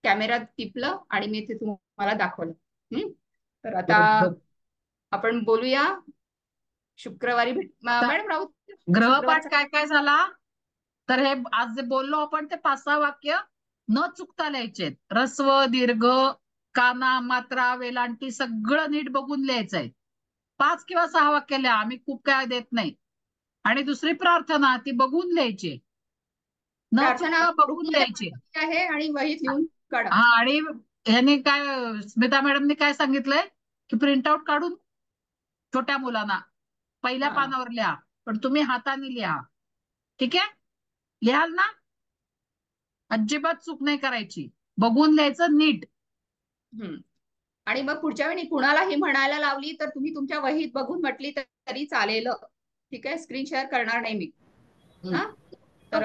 कॅमेऱ्यात टिपलं आणि मी ते तुम्हाला दाखवलं. तर आता बरोबर. आपण बोलूया शुक्रवारी आता मॅडम राहू. ग्रहपाठ शुक्रवारचा काय काय झाला, तर हे आज जे बोललो आपण ते 5-6 वाक्य न चुकता लिहायचे. ऱ्हस्व, दीर्घ, काना, मात्रा, वेलांटी सगळं नीट बघून लिहायचंय. 5 किंवा 6 वाक्य लिहा, आम्ही खूप काय देत नाही. आणि दुसरी प्रार्थना ती बघून लिहायची, न प्रार्थना चुकता बघून ग्रुपमध्ये लिहायची. पाठवली आहे आणि वहीत लिहून काढा. हा, आणि ह्यांनी काय, स्मिता मॅडमनी काय सांगितलंय की प्रिंटआउट काढून छोट्या मुलांना पहिल्या हा. पानावर लिहा, पण तुम्ही हाताने लिहा. ठीक आहे, लिहाल ना. अजिबात चूक नाही करायची, बघून लिहायचं नीट. आणि मग पुढच्या वेळी कुणालाही म्हणायला लावली तर तुम्ही तुमच्या वहीत बघून म्हटली तरी चालेल. ठीक आहे, स्क्रीन शेअर करणार नाही मी. हा, तर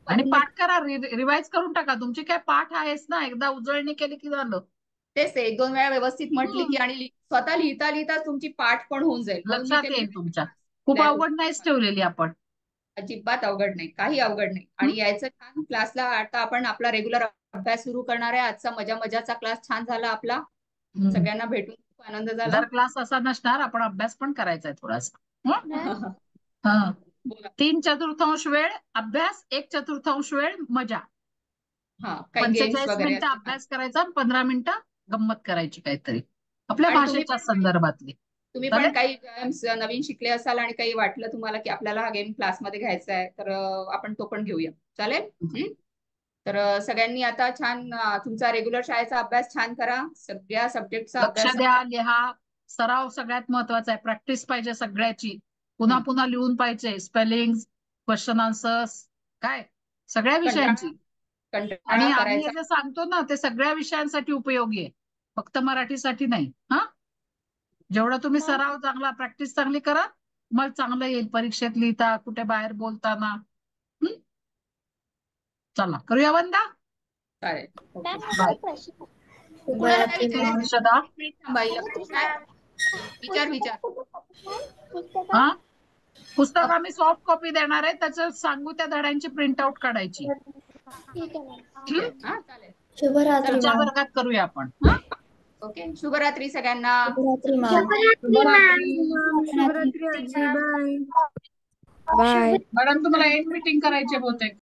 आणि पाठ करा, रिवाइज करून टाका. तुमची काय पाठ आहेच ना, एकदा उजळणी केली की झालं. तेच 1-2 वेळा व्यवस्थित म्हटली की आणि स्वतः लिहिता लिहिता तुमची पाठ पण होऊन जाईल. म्हणून मी लक्षात ते येईल तुमच्या. खूप अवघड नाहीच ठेवलेली आपण. अजिबात अवघड नाही, काही अवघड नाही. आणि यायचं छान क्लासला. आता आपण आपला रेग्युलर अभ्यास सुरू करणार आहे. आजचा मजाचा क्लास छान झाला आपला. सगळ्यांना भेटून खूप आनंद झाला. जर क्लास असा नसणार, आपण अभ्यास पण करायचा आहे थोडासा. 3/4 वेळ अभ्यास, 1/4 वेळ मजा. काही गेम्स 45 वगैरे मिनिटं अभ्यास करायचा, 15 मिनिटं गंमत करायची काहीतरी आपल्या आणि तुम्ही भाषेच्या संदर्भातली. तुम्ही चालेल? पण काही गेम्स नवीन शिकले असाल आणि काही वाटलं तुम्हाला की आपल्याला हा गेम क्लासमध्ये घ्यायचा आहे तर आपण तो पण घेऊया. चालेल? तर सगळ्यांनी आता छान तुमचा रेग्युलर शाळेचा अभ्यास छान करा. सगळ्या सब्जेक्टचा लक्ष अभ्यास द्या, लिहा. सराव सगळ्यात महत्वाचा आहे. प्रॅक्टिस पाहिजे सगळ्याची. पुन्हा पुन्हा लिहून पाहिजे. स्पेलिंग, क्वेश्चन आन्सर्स, काय सगळ्या विषयांची. कंटाळा आणि आम्ही करायचा हे जे सांगतो ना ते सगळ्या विषयांसाठी उपयोगी आहे, फक्त मराठीसाठी नाही. हा, जेवढं तुम्ही सराव चांगला, प्रॅक्टिस चांगली करा, मग चांगलं येईल परीक्षेत लिहिता, कुठे बाहेर बोलताना. चला करूया वंदा. चालेल. बाय. कुणाला काय विचारायचं? हर्षदा. विचार हा, पुस्तक आम्ही सॉफ्ट कॉपी देणार आहे, त्याच्यात सांगू त्या धड्यांची प्रिंट आउट काढायची. चालेल. शुभरात्री पुढच्या मॅम. वर्गात करूया आपण. ओके, शुभरात्री सगळ्यांना. शुभरात्री मॅम. शुभरात्री आजी. बाय. बाय. मॅडम तुम्हाला एंड मीटिंग करायची बहुतेक.